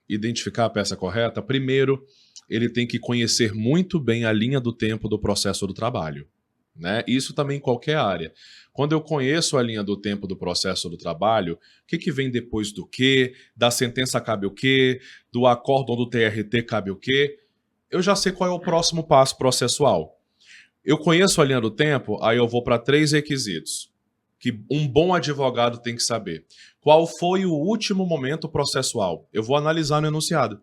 Identificar a peça correta, primeiro, ele tem que conhecer muito bem a linha do tempo do processo do trabalho. Né? Isso também em qualquer área. Quando eu conheço a linha do tempo do processo do trabalho, o que vem depois do quê? Da sentença cabe o quê? Do acórdão do TRT cabe o quê? Eu já sei qual é o próximo passo processual. Eu conheço a linha do tempo, aí eu vou para 3 requisitos que um bom advogado tem que saber. Qual foi o último momento processual? Eu vou analisar no enunciado.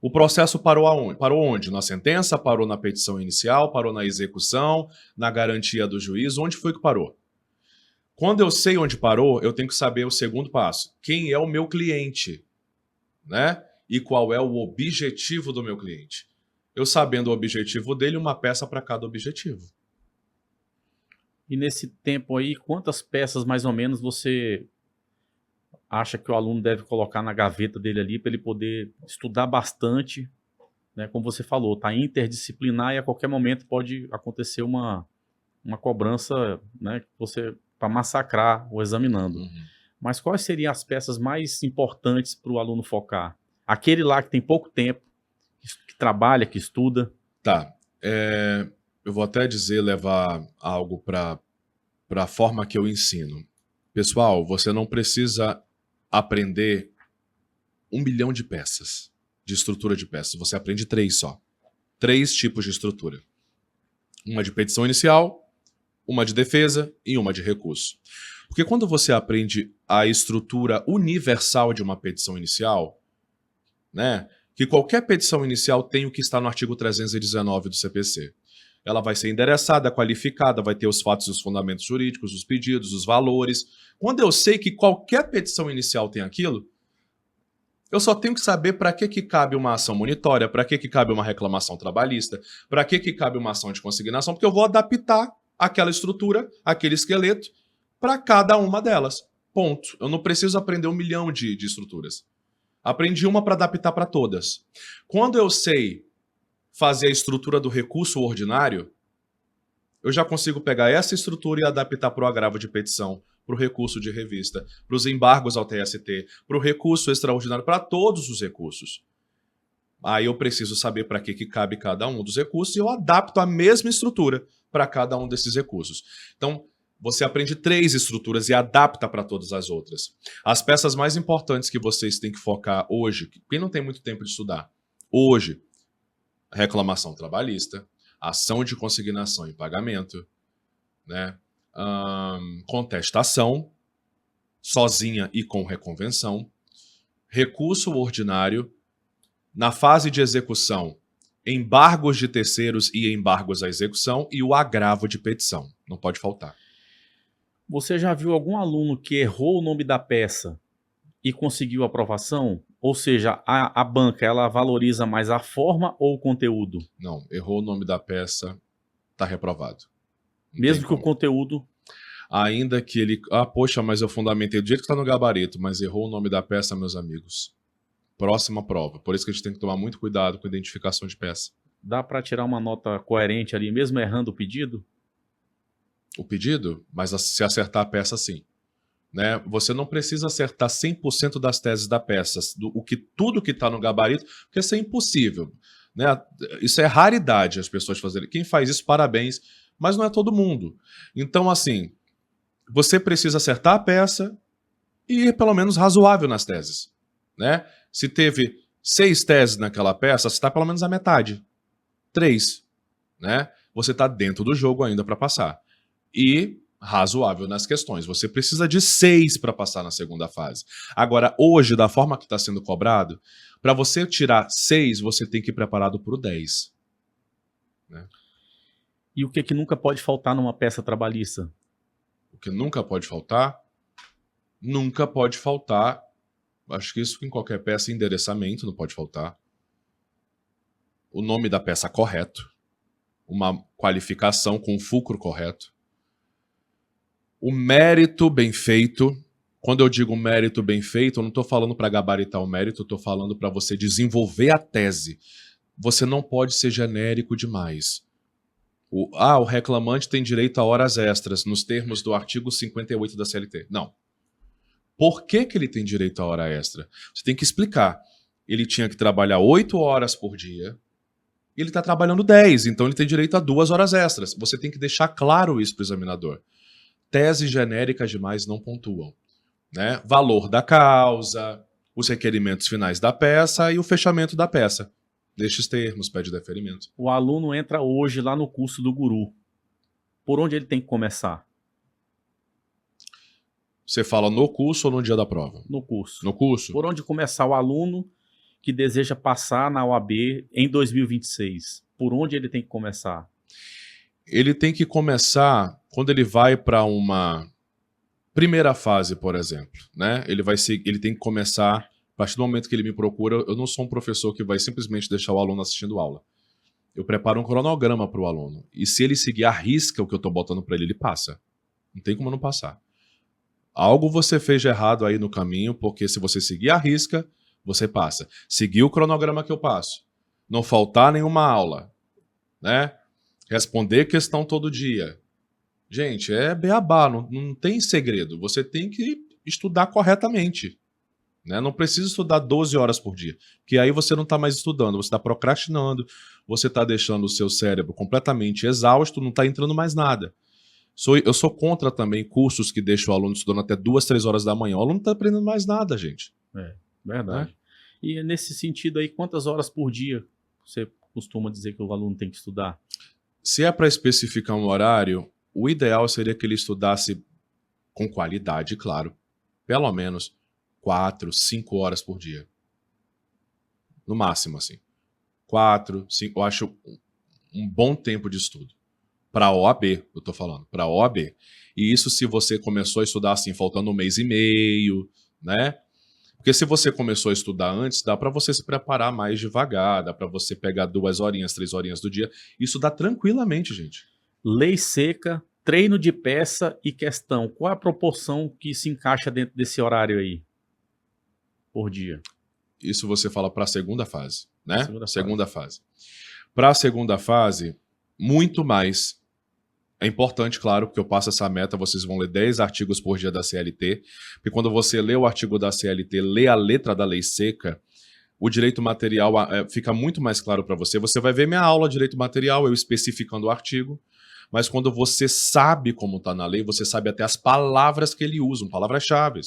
O processo parou aonde? Parou onde? Na sentença? Parou na petição inicial? Parou na execução? Na garantia do juiz? Onde foi que parou? Quando eu sei onde parou, eu tenho que saber o segundo passo. Quem é o meu cliente? Né? E qual é o objetivo do meu cliente? Eu sabendo o objetivo dele, uma peça para cada objetivo. E nesse tempo aí, quantas peças mais ou menos você acha que o aluno deve colocar na gaveta dele ali para ele poder estudar bastante, né? Como você falou, tá interdisciplinar e a qualquer momento pode acontecer uma cobrança, né, para massacrar o examinando. Uhum. Mas quais seriam as peças mais importantes para o aluno focar? Aquele lá que tem pouco tempo, que trabalha, que estuda. Tá. Eu vou até levar algo para a forma que eu ensino. Pessoal, você não precisa aprender 1 bilhão de peças, de estrutura de peças. Você aprende 3 só. 3 tipos de estrutura. Uma de petição inicial, uma de defesa e uma de recurso. Porque quando você aprende a estrutura universal de uma petição inicial, né, que qualquer petição inicial tem o que está no artigo 319 do CPC. Ela vai ser endereçada, qualificada, vai ter os fatos e os fundamentos jurídicos, os pedidos, os valores. Quando eu sei que qualquer petição inicial tem aquilo, eu só tenho que saber para que cabe uma ação monitória, para que cabe uma reclamação trabalhista, para que cabe uma ação de consignação, porque eu vou adaptar aquela estrutura, aquele esqueleto, para cada uma delas. Ponto. Eu não preciso aprender 1 milhão de estruturas. Aprendi uma para adaptar para todas. Quando eu sei fazer a estrutura do recurso ordinário, eu já consigo pegar essa estrutura e adaptar para o agravo de petição, para o recurso de revista, para os embargos ao TST, para o recurso extraordinário, para todos os recursos. Aí eu preciso saber para que cabe cada um dos recursos e eu adapto a mesma estrutura para cada um desses recursos. Então, você aprende 3 estruturas e adapta para todas as outras. As peças mais importantes que vocês têm que focar hoje, quem não tem muito tempo de estudar, hoje, reclamação trabalhista, ação de consignação e pagamento, né? Contestação, sozinha e com reconvenção, recurso ordinário, na fase de execução, embargos de terceiros e embargos à execução e o agravo de petição. Não pode faltar. Você já viu algum aluno que errou o nome da peça e conseguiu aprovação? Ou seja, a banca ela valoriza mais a forma ou o conteúdo? Não, errou o nome da peça, está reprovado. Mesmo que o conteúdo... Ainda que ele... poxa, mas eu fundamentei do jeito que está no gabarito, mas errou o nome da peça, meus amigos. Próxima prova. Por isso que a gente tem que tomar muito cuidado com a identificação de peça. Dá para tirar uma nota coerente ali, mesmo errando o pedido? O pedido? Mas se acertar a peça, sim. Né? Você não precisa acertar 100% das teses da peça, tudo que está no gabarito, porque isso é impossível. Né? Isso é raridade as pessoas fazerem. Quem faz isso, parabéns, mas não é todo mundo. Então, assim, você precisa acertar a peça e ir pelo menos razoável nas teses. Né? Se teve 6 teses naquela peça, você está pelo menos a metade. 3. Né? Você está dentro do jogo ainda para passar. E razoável nas questões. Você precisa de 6 para passar na segunda fase. Agora, hoje, da forma que está sendo cobrado, para você tirar 6, você tem que ir preparado para o 10. Né? E o que nunca pode faltar numa peça trabalhista? O que nunca pode faltar? Nunca pode faltar, acho que isso em qualquer peça, endereçamento não pode faltar. O nome da peça correto. Uma qualificação com o fulcro correto. O mérito bem feito. Quando eu digo mérito bem feito, eu não estou falando para gabaritar o mérito, eu estou falando para você desenvolver a tese. Você não pode ser genérico demais. O reclamante tem direito a horas extras, nos termos do artigo 58 da CLT. Não. Por que ele tem direito a hora extra? Você tem que explicar. Ele tinha que trabalhar 8 horas por dia, e ele está trabalhando 10, então ele tem direito a 2 horas extras. Você tem que deixar claro isso para o examinador. Teses genéricas demais não pontuam. Né? Valor da causa, os requerimentos finais da peça e o fechamento da peça. Deixa os termos, pede deferimento. O aluno entra hoje lá no curso do Guru. Por onde ele tem que começar? Você fala no curso ou no dia da prova? No curso. No curso? Por onde começar o aluno que deseja passar na OAB em 2026? Por onde ele tem que começar? Ele tem que começar quando ele vai para uma primeira fase, por exemplo. Né? Ele tem que começar, a partir do momento que ele me procura, eu não sou um professor que vai simplesmente deixar o aluno assistindo aula. Eu preparo um cronograma para o aluno. E se ele seguir à risca o que eu estou botando para ele, ele passa. Não tem como não passar. Algo você fez de errado aí no caminho, porque se você seguir à risca, você passa. Seguir o cronograma que eu passo. Não faltar nenhuma aula. Né? Responder questão todo dia. Gente, é beabá, não tem segredo. Você tem que estudar corretamente. Né? Não precisa estudar 12 horas por dia, porque aí você não está mais estudando, você está procrastinando, você está deixando o seu cérebro completamente exausto, não está entrando mais nada. Eu sou contra também cursos que deixam o aluno estudando até 2, 3 horas da manhã. O aluno não está aprendendo mais nada, gente. É, verdade. E nesse sentido aí, quantas horas por dia você costuma dizer que o aluno tem que estudar? Se é para especificar um horário, o ideal seria que ele estudasse com qualidade, claro, pelo menos 4, 5 horas por dia. No máximo, assim. 4, 5, eu acho um bom tempo de estudo. Para a OAB, eu tô falando, para a OAB. E isso se você começou a estudar assim, faltando 1 mês e meio, né? Porque se você começou a estudar antes, dá para você se preparar mais devagar, dá para você pegar 2 horinhas, 3 horinhas do dia. Isso dá tranquilamente, gente. Lei seca, treino de peça e questão. Qual é a proporção que se encaixa dentro desse horário aí por dia? Isso você fala para a segunda fase, né? Segunda fase. Para a segunda fase, muito mais. É importante, claro, porque eu passo essa meta, vocês vão ler 10 artigos por dia da CLT, porque quando você lê o artigo da CLT, lê a letra da lei seca, o direito material fica muito mais claro para você. Você vai ver minha aula de direito material, eu especificando o artigo, mas quando você sabe como está na lei, você sabe até as palavras que ele usa, palavras-chave.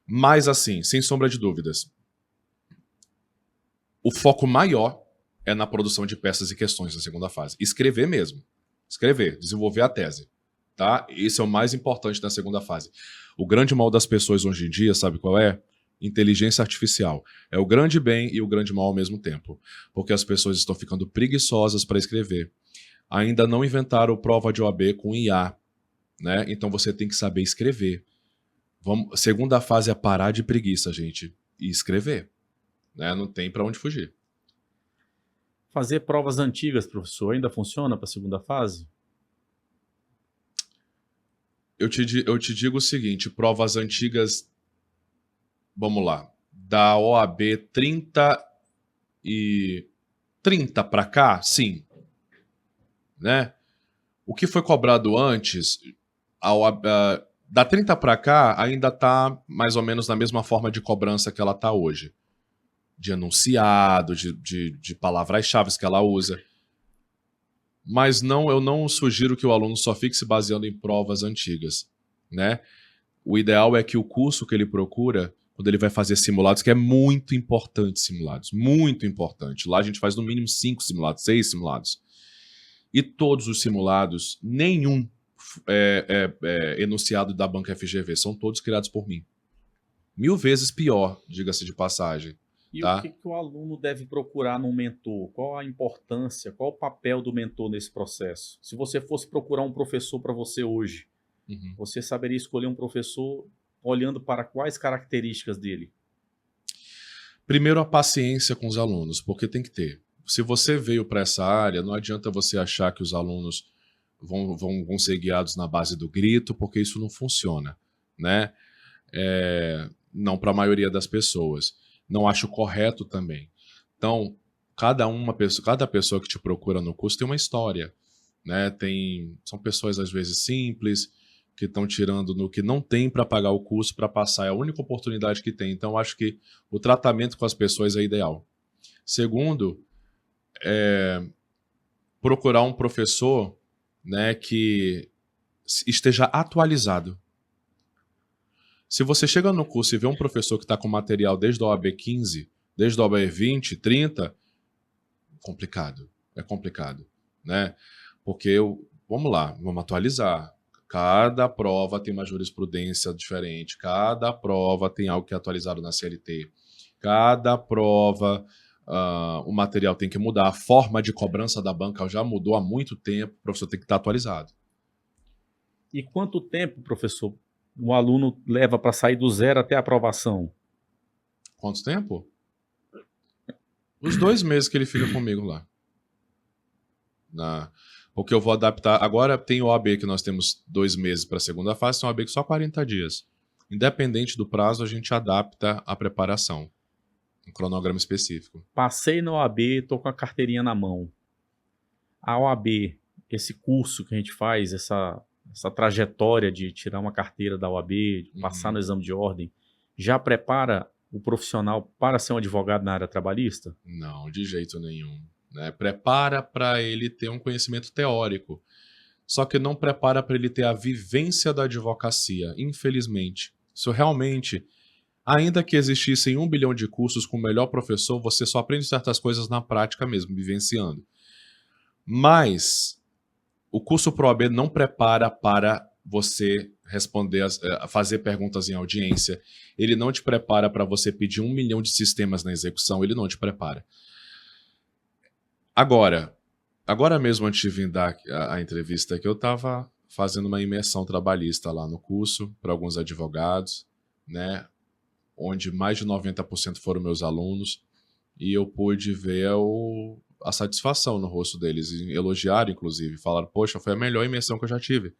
Mas assim, sem sombra de dúvidas, o foco maior é na produção de peças e questões na segunda fase. Escrever mesmo. Escrever, desenvolver a tese. Tá? Esse é o mais importante na segunda fase. O grande mal das pessoas hoje em dia, sabe qual é? Inteligência artificial. É o grande bem e o grande mal ao mesmo tempo. Porque as pessoas estão ficando preguiçosas para escrever. Ainda não inventaram prova de OAB com IA. Né? Então você tem que saber escrever. Segunda fase é parar de preguiça, gente. E escrever. Né? Não tem para onde fugir. Fazer provas antigas, professor, ainda funciona para a segunda fase? Eu te digo o seguinte, provas antigas, vamos lá, da OAB 30 para cá, sim. Né? O que foi cobrado antes, da 30 para cá, ainda está mais ou menos na mesma forma de cobrança que ela está hoje. De enunciado, de palavras-chave que ela usa. Mas eu não sugiro que o aluno só fique se baseando em provas antigas, né? O ideal é que o curso que ele procura, quando ele vai fazer simulados, que é muito importante simulados, muito importante. Lá a gente faz no mínimo 5 simulados, 6 simulados. E todos os simulados, nenhum enunciado da banca FGV, são todos criados por mim. 1000 vezes pior, diga-se de passagem. E tá? O que o aluno deve procurar num mentor? Qual a importância, qual o papel do mentor nesse processo? Se você fosse procurar um professor para você hoje, você saberia escolher um professor olhando para quais características dele? Primeiro, a paciência com os alunos, porque tem que ter. Se você veio para essa área, não adianta você achar que os alunos vão ser guiados na base do grito, porque isso não funciona, né? Não para a maioria das pessoas. Não acho correto também. Então, cada pessoa que te procura no curso tem uma história, né? São pessoas às vezes simples, que estão tirando no que não tem para pagar o curso para passar, é a única oportunidade que tem. Então, acho que o tratamento com as pessoas é ideal. Segundo, procurar um professor, né, que esteja atualizado. Se você chega no curso e vê um professor que está com material desde a OAB 15, desde a OAB 20, 30, é complicado, né? Porque, vamos lá, vamos atualizar. Cada prova tem uma jurisprudência diferente, cada prova tem algo que é atualizado na CLT, cada prova o material tem que mudar, a forma de cobrança da banca já mudou há muito tempo, o professor tem que estar atualizado. E quanto tempo, professor, o aluno leva para sair do zero até a aprovação? Quanto tempo? Os 2 meses que ele fica comigo lá. Porque eu vou adaptar. Agora tem o OAB que nós temos 2 meses para a segunda fase, tem o OAB que só 40 dias. Independente do prazo, a gente adapta a preparação. Um cronograma específico. Passei na OAB, estou com a carteirinha na mão. A OAB, esse curso que a gente faz, essa trajetória de tirar uma carteira da OAB, de passar no exame de ordem, já prepara o profissional para ser um advogado na área trabalhista? Não, de jeito nenhum. Né? Prepara para ele ter um conhecimento teórico. Só que não prepara para ele ter a vivência da advocacia, infelizmente. Isso realmente, ainda que existissem 1 bilhão de cursos com o melhor professor, você só aprende certas coisas na prática mesmo, vivenciando. Mas o curso ProAB não prepara para você responder, fazer perguntas em audiência, ele não te prepara para você pedir 1 milhão de sistemas na execução, ele não te prepara. Agora mesmo antes de vir dar a entrevista aqui, eu estava fazendo uma imersão trabalhista lá no curso para alguns advogados, né, onde mais de 90% foram meus alunos, e eu pude ver a satisfação no rosto deles, e elogiaram, inclusive, falaram, poxa, foi a melhor imersão que eu já tive.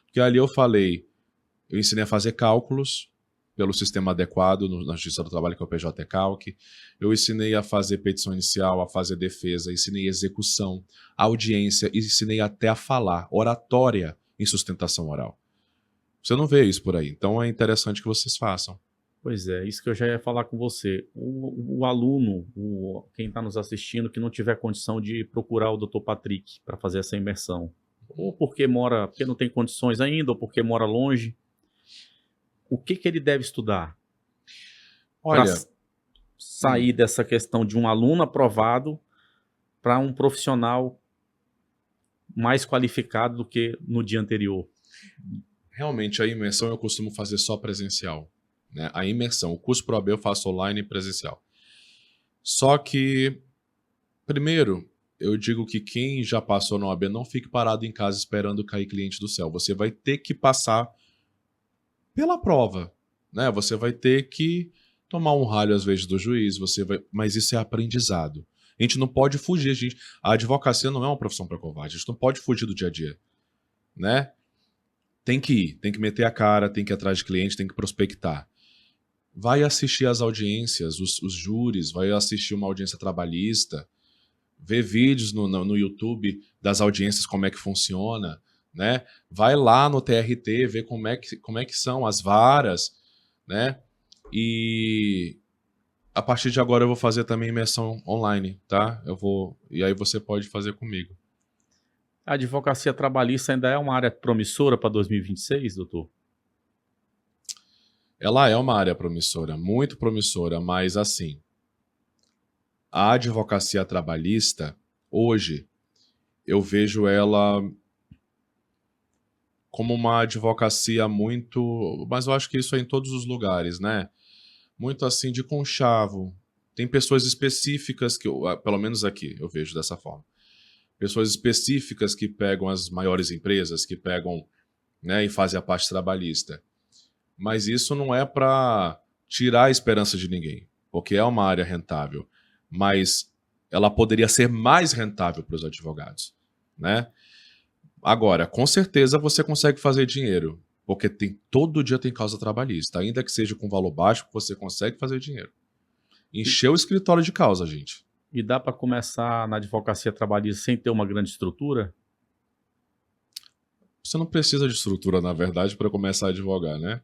Porque ali eu ensinei a fazer cálculos pelo sistema adequado na Justiça do Trabalho, que é o PJ Calc. Eu ensinei a fazer petição inicial, a fazer defesa, ensinei execução, audiência, ensinei até a falar, oratória em sustentação oral. Você não vê isso por aí, então é interessante que vocês façam. Pois é, isso que eu já ia falar com você. O aluno, quem está nos assistindo, que não tiver condição de procurar o Dr. Patrick para fazer essa imersão, ou porque não tem condições ainda, ou porque mora longe, o que ele deve estudar? Olha, para sair dessa questão de um aluno aprovado para um profissional mais qualificado do que no dia anterior. Realmente, a imersão eu costumo fazer só presencial, né? A imersão, o curso Pro OAB eu faço online e presencial. Só que, primeiro, eu digo que quem já passou na OAB não fique parado em casa esperando cair cliente do céu. Você vai ter que passar pela prova, né? Você vai ter que tomar um ralho às vezes do juiz, mas isso é aprendizado. A gente não pode fugir, a advocacia não é uma profissão para covarde, a gente não pode fugir do dia a dia, né? Tem que ir, tem que meter a cara, tem que ir atrás de cliente, tem que prospectar. Vai assistir as audiências, os júris, vai assistir uma audiência trabalhista, ver vídeos no YouTube das audiências, como é que funciona, né? Vai lá no TRT, ver como é que são as varas, né? E a partir de agora eu vou fazer também imersão online, tá? E aí você pode fazer comigo. A advocacia trabalhista ainda é uma área promissora para 2026, doutor? Ela é uma área promissora, muito promissora, mas assim, a advocacia trabalhista, hoje, eu vejo ela como uma advocacia muito... Mas eu acho que isso é em todos os lugares, né? Muito assim, de conchavo. Tem pessoas específicas que, pelo menos aqui, eu vejo dessa forma. Pessoas específicas que pegam as maiores empresas, que pegam, né, e fazem a parte trabalhista. Mas isso não é para tirar a esperança de ninguém, porque é uma área rentável. Mas ela poderia ser mais rentável para os advogados, né? Agora, com certeza você consegue fazer dinheiro, porque todo dia tem causa trabalhista. Ainda que seja com valor baixo, você consegue fazer dinheiro. Encher o escritório de causa, gente. E dá para começar na advocacia trabalhista sem ter uma grande estrutura? Você não precisa de estrutura, na verdade, para começar a advogar, né?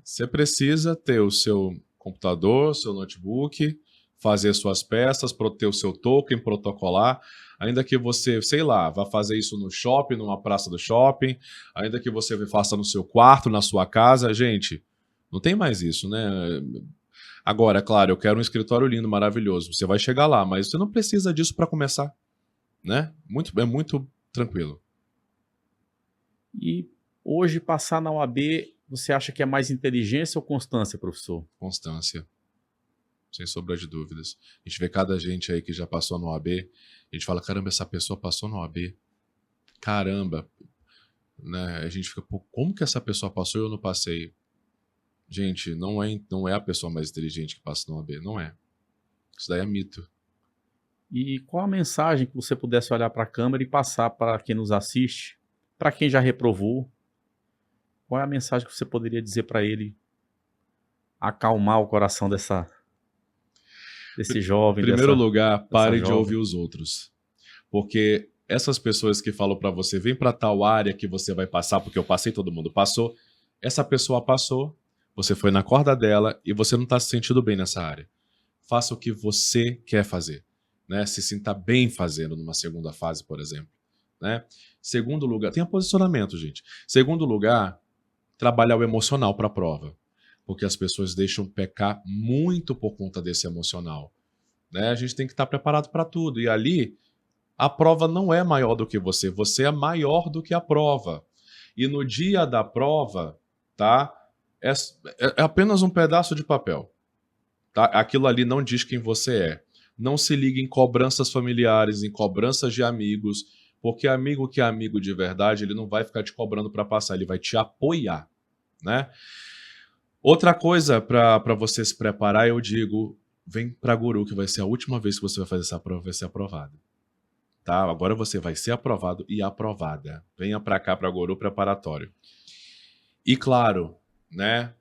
Você precisa ter o seu computador, seu notebook, fazer suas peças, ter o seu token, protocolar. Ainda que você, sei lá, vá fazer isso no shopping, numa praça do shopping, ainda que você faça no seu quarto, na sua casa. Gente, não tem mais isso, né? Agora, claro, eu quero um escritório lindo, maravilhoso. Você vai chegar lá, mas você não precisa disso para começar, né? É muito tranquilo. E hoje, passar na OAB, você acha que é mais inteligência ou constância, professor? Constância. Sem sombra de dúvidas. A gente vê cada gente aí que já passou no OAB, a gente fala, caramba, essa pessoa passou no OAB. Caramba. Né? A gente fica, pô, como que essa pessoa passou e eu não passei? Gente, não é a pessoa mais inteligente que passa no OAB, não é. Isso daí é mito. E qual a mensagem que você pudesse olhar para a câmera e passar para quem nos assiste, para quem já reprovou? Qual é a mensagem que você poderia dizer para ele acalmar o coração desse jovem? Em primeiro lugar, pare de ouvir os outros. Porque essas pessoas que falam para você, vem para tal área que você vai passar, porque eu passei, todo mundo passou. Essa pessoa passou, você foi na corda dela e você não está se sentindo bem nessa área. Faça o que você quer fazer, né? Se sinta bem fazendo numa segunda fase, por exemplo, né? Segundo lugar, tenha posicionamento, gente. Segundo lugar, trabalhar o emocional para a prova, porque as pessoas deixam pecar muito por conta desse emocional, né? A gente tem que estar preparado para tudo, e ali a prova não é maior do que você é maior do que a prova. E no dia da prova, tá? É apenas um pedaço de papel. Tá? Aquilo ali não diz quem você é. Não se ligue em cobranças familiares, em cobranças de amigos, porque amigo que é amigo de verdade, ele não vai ficar te cobrando para passar, ele vai te apoiar, né? Outra coisa para você se preparar, eu digo, vem para Guru, que vai ser a última vez que você vai fazer essa prova, vai ser aprovado. Tá? Agora você vai ser aprovado e aprovada. Venha para cá para Guru preparatório. E claro, né?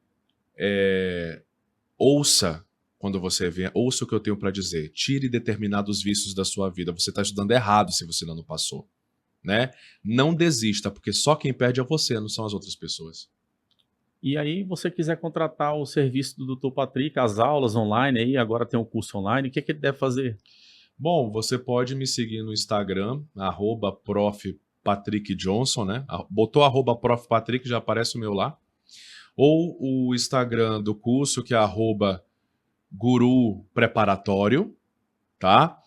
Ouça quando você vem, ouça o que eu tenho para dizer. Tire determinados vícios da sua vida. Você está estudando errado se você ainda não passou, né? Não desista, porque só quem perde é você, não são as outras pessoas. E aí, você quiser contratar o serviço do Dr. Patrick, as aulas online aí, agora tem um curso online, o que ele deve fazer? Bom, você pode me seguir no Instagram, @prof.patrickjohnson, né? Botou @profpatrick, já aparece o meu lá. Ou o Instagram do curso, que é @guru preparatório, tá?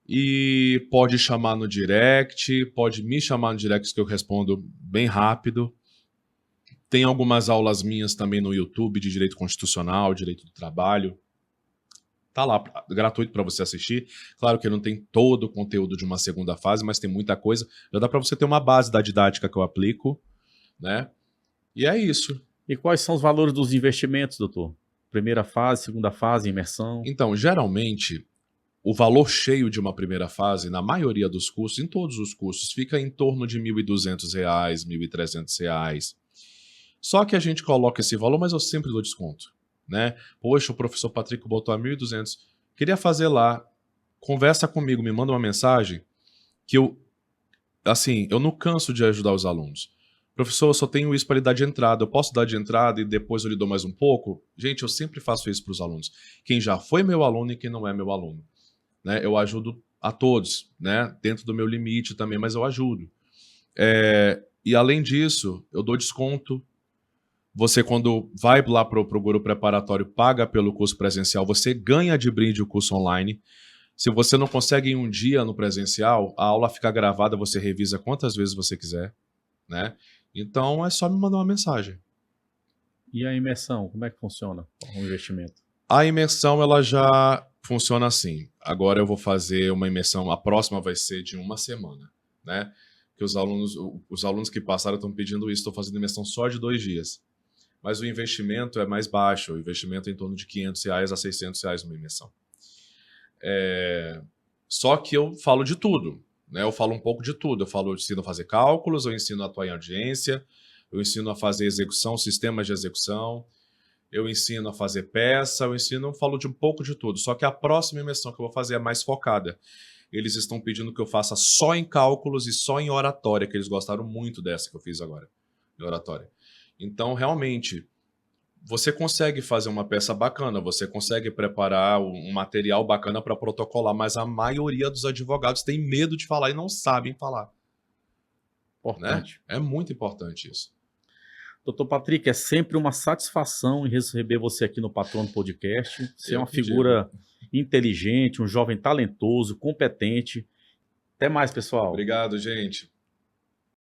E pode chamar no direct, pode me chamar no direct que eu respondo bem rápido. Tem algumas aulas minhas também no YouTube de Direito Constitucional, Direito do Trabalho. Tá lá, gratuito para você assistir. Claro que não tem todo o conteúdo de uma segunda fase, mas tem muita coisa. Já dá para você ter uma base da didática que eu aplico, né? E é isso. E quais são os valores dos investimentos, doutor? Primeira fase, segunda fase, imersão? Então, geralmente, o valor cheio de uma primeira fase, na maioria dos cursos, em todos os cursos, fica em torno de R$ 1.200, R$ 1.300. Só que a gente coloca esse valor, mas eu sempre dou desconto, né? Poxa, o professor Patrick botou a 1.200. Queria fazer lá. Conversa comigo, me manda uma mensagem que eu não canso de ajudar os alunos. Professor, eu só tenho isso para lhe dar de entrada. Eu posso dar de entrada e depois eu lhe dou mais um pouco? Gente, eu sempre faço isso para os alunos. Quem já foi meu aluno e quem não é meu aluno, né? Eu ajudo a todos, né? Dentro do meu limite também, mas eu ajudo. E além disso, eu dou desconto. Você, quando vai lá para o Guru Preparatório, paga pelo curso presencial, você ganha de brinde o curso online. Se você não consegue em um dia no presencial, a aula fica gravada, você revisa quantas vezes você quiser, né? Então é só me mandar uma mensagem. E a imersão, como é que funciona o investimento? A imersão, ela já funciona assim. Agora eu vou fazer uma imersão, a próxima vai ser de uma semana, né? Que os alunos que passaram estão pedindo isso, estou fazendo imersão só de 2 dias. Mas o investimento é mais baixo, o investimento é em torno de R$500 a R$600 numa imersão. Só que eu falo de tudo, né? Eu falo um pouco de tudo. Eu ensino a fazer cálculos, eu ensino a atuar em audiência, eu ensino a fazer execução, sistemas de execução, eu ensino a fazer peça, eu falo de um pouco de tudo. Só que a próxima imersão que eu vou fazer é mais focada. Eles estão pedindo que eu faça só em cálculos e só em oratória, que eles gostaram muito dessa que eu fiz agora, de oratória. Então, realmente, você consegue fazer uma peça bacana, você consegue preparar um material bacana para protocolar, mas a maioria dos advogados tem medo de falar e não sabem falar. Importante. Né? É muito importante isso. Doutor Patrick, é sempre uma satisfação em receber você aqui no Patrono Podcast. Você é uma figura inteligente, um jovem talentoso, competente. Até mais, pessoal. Obrigado, gente.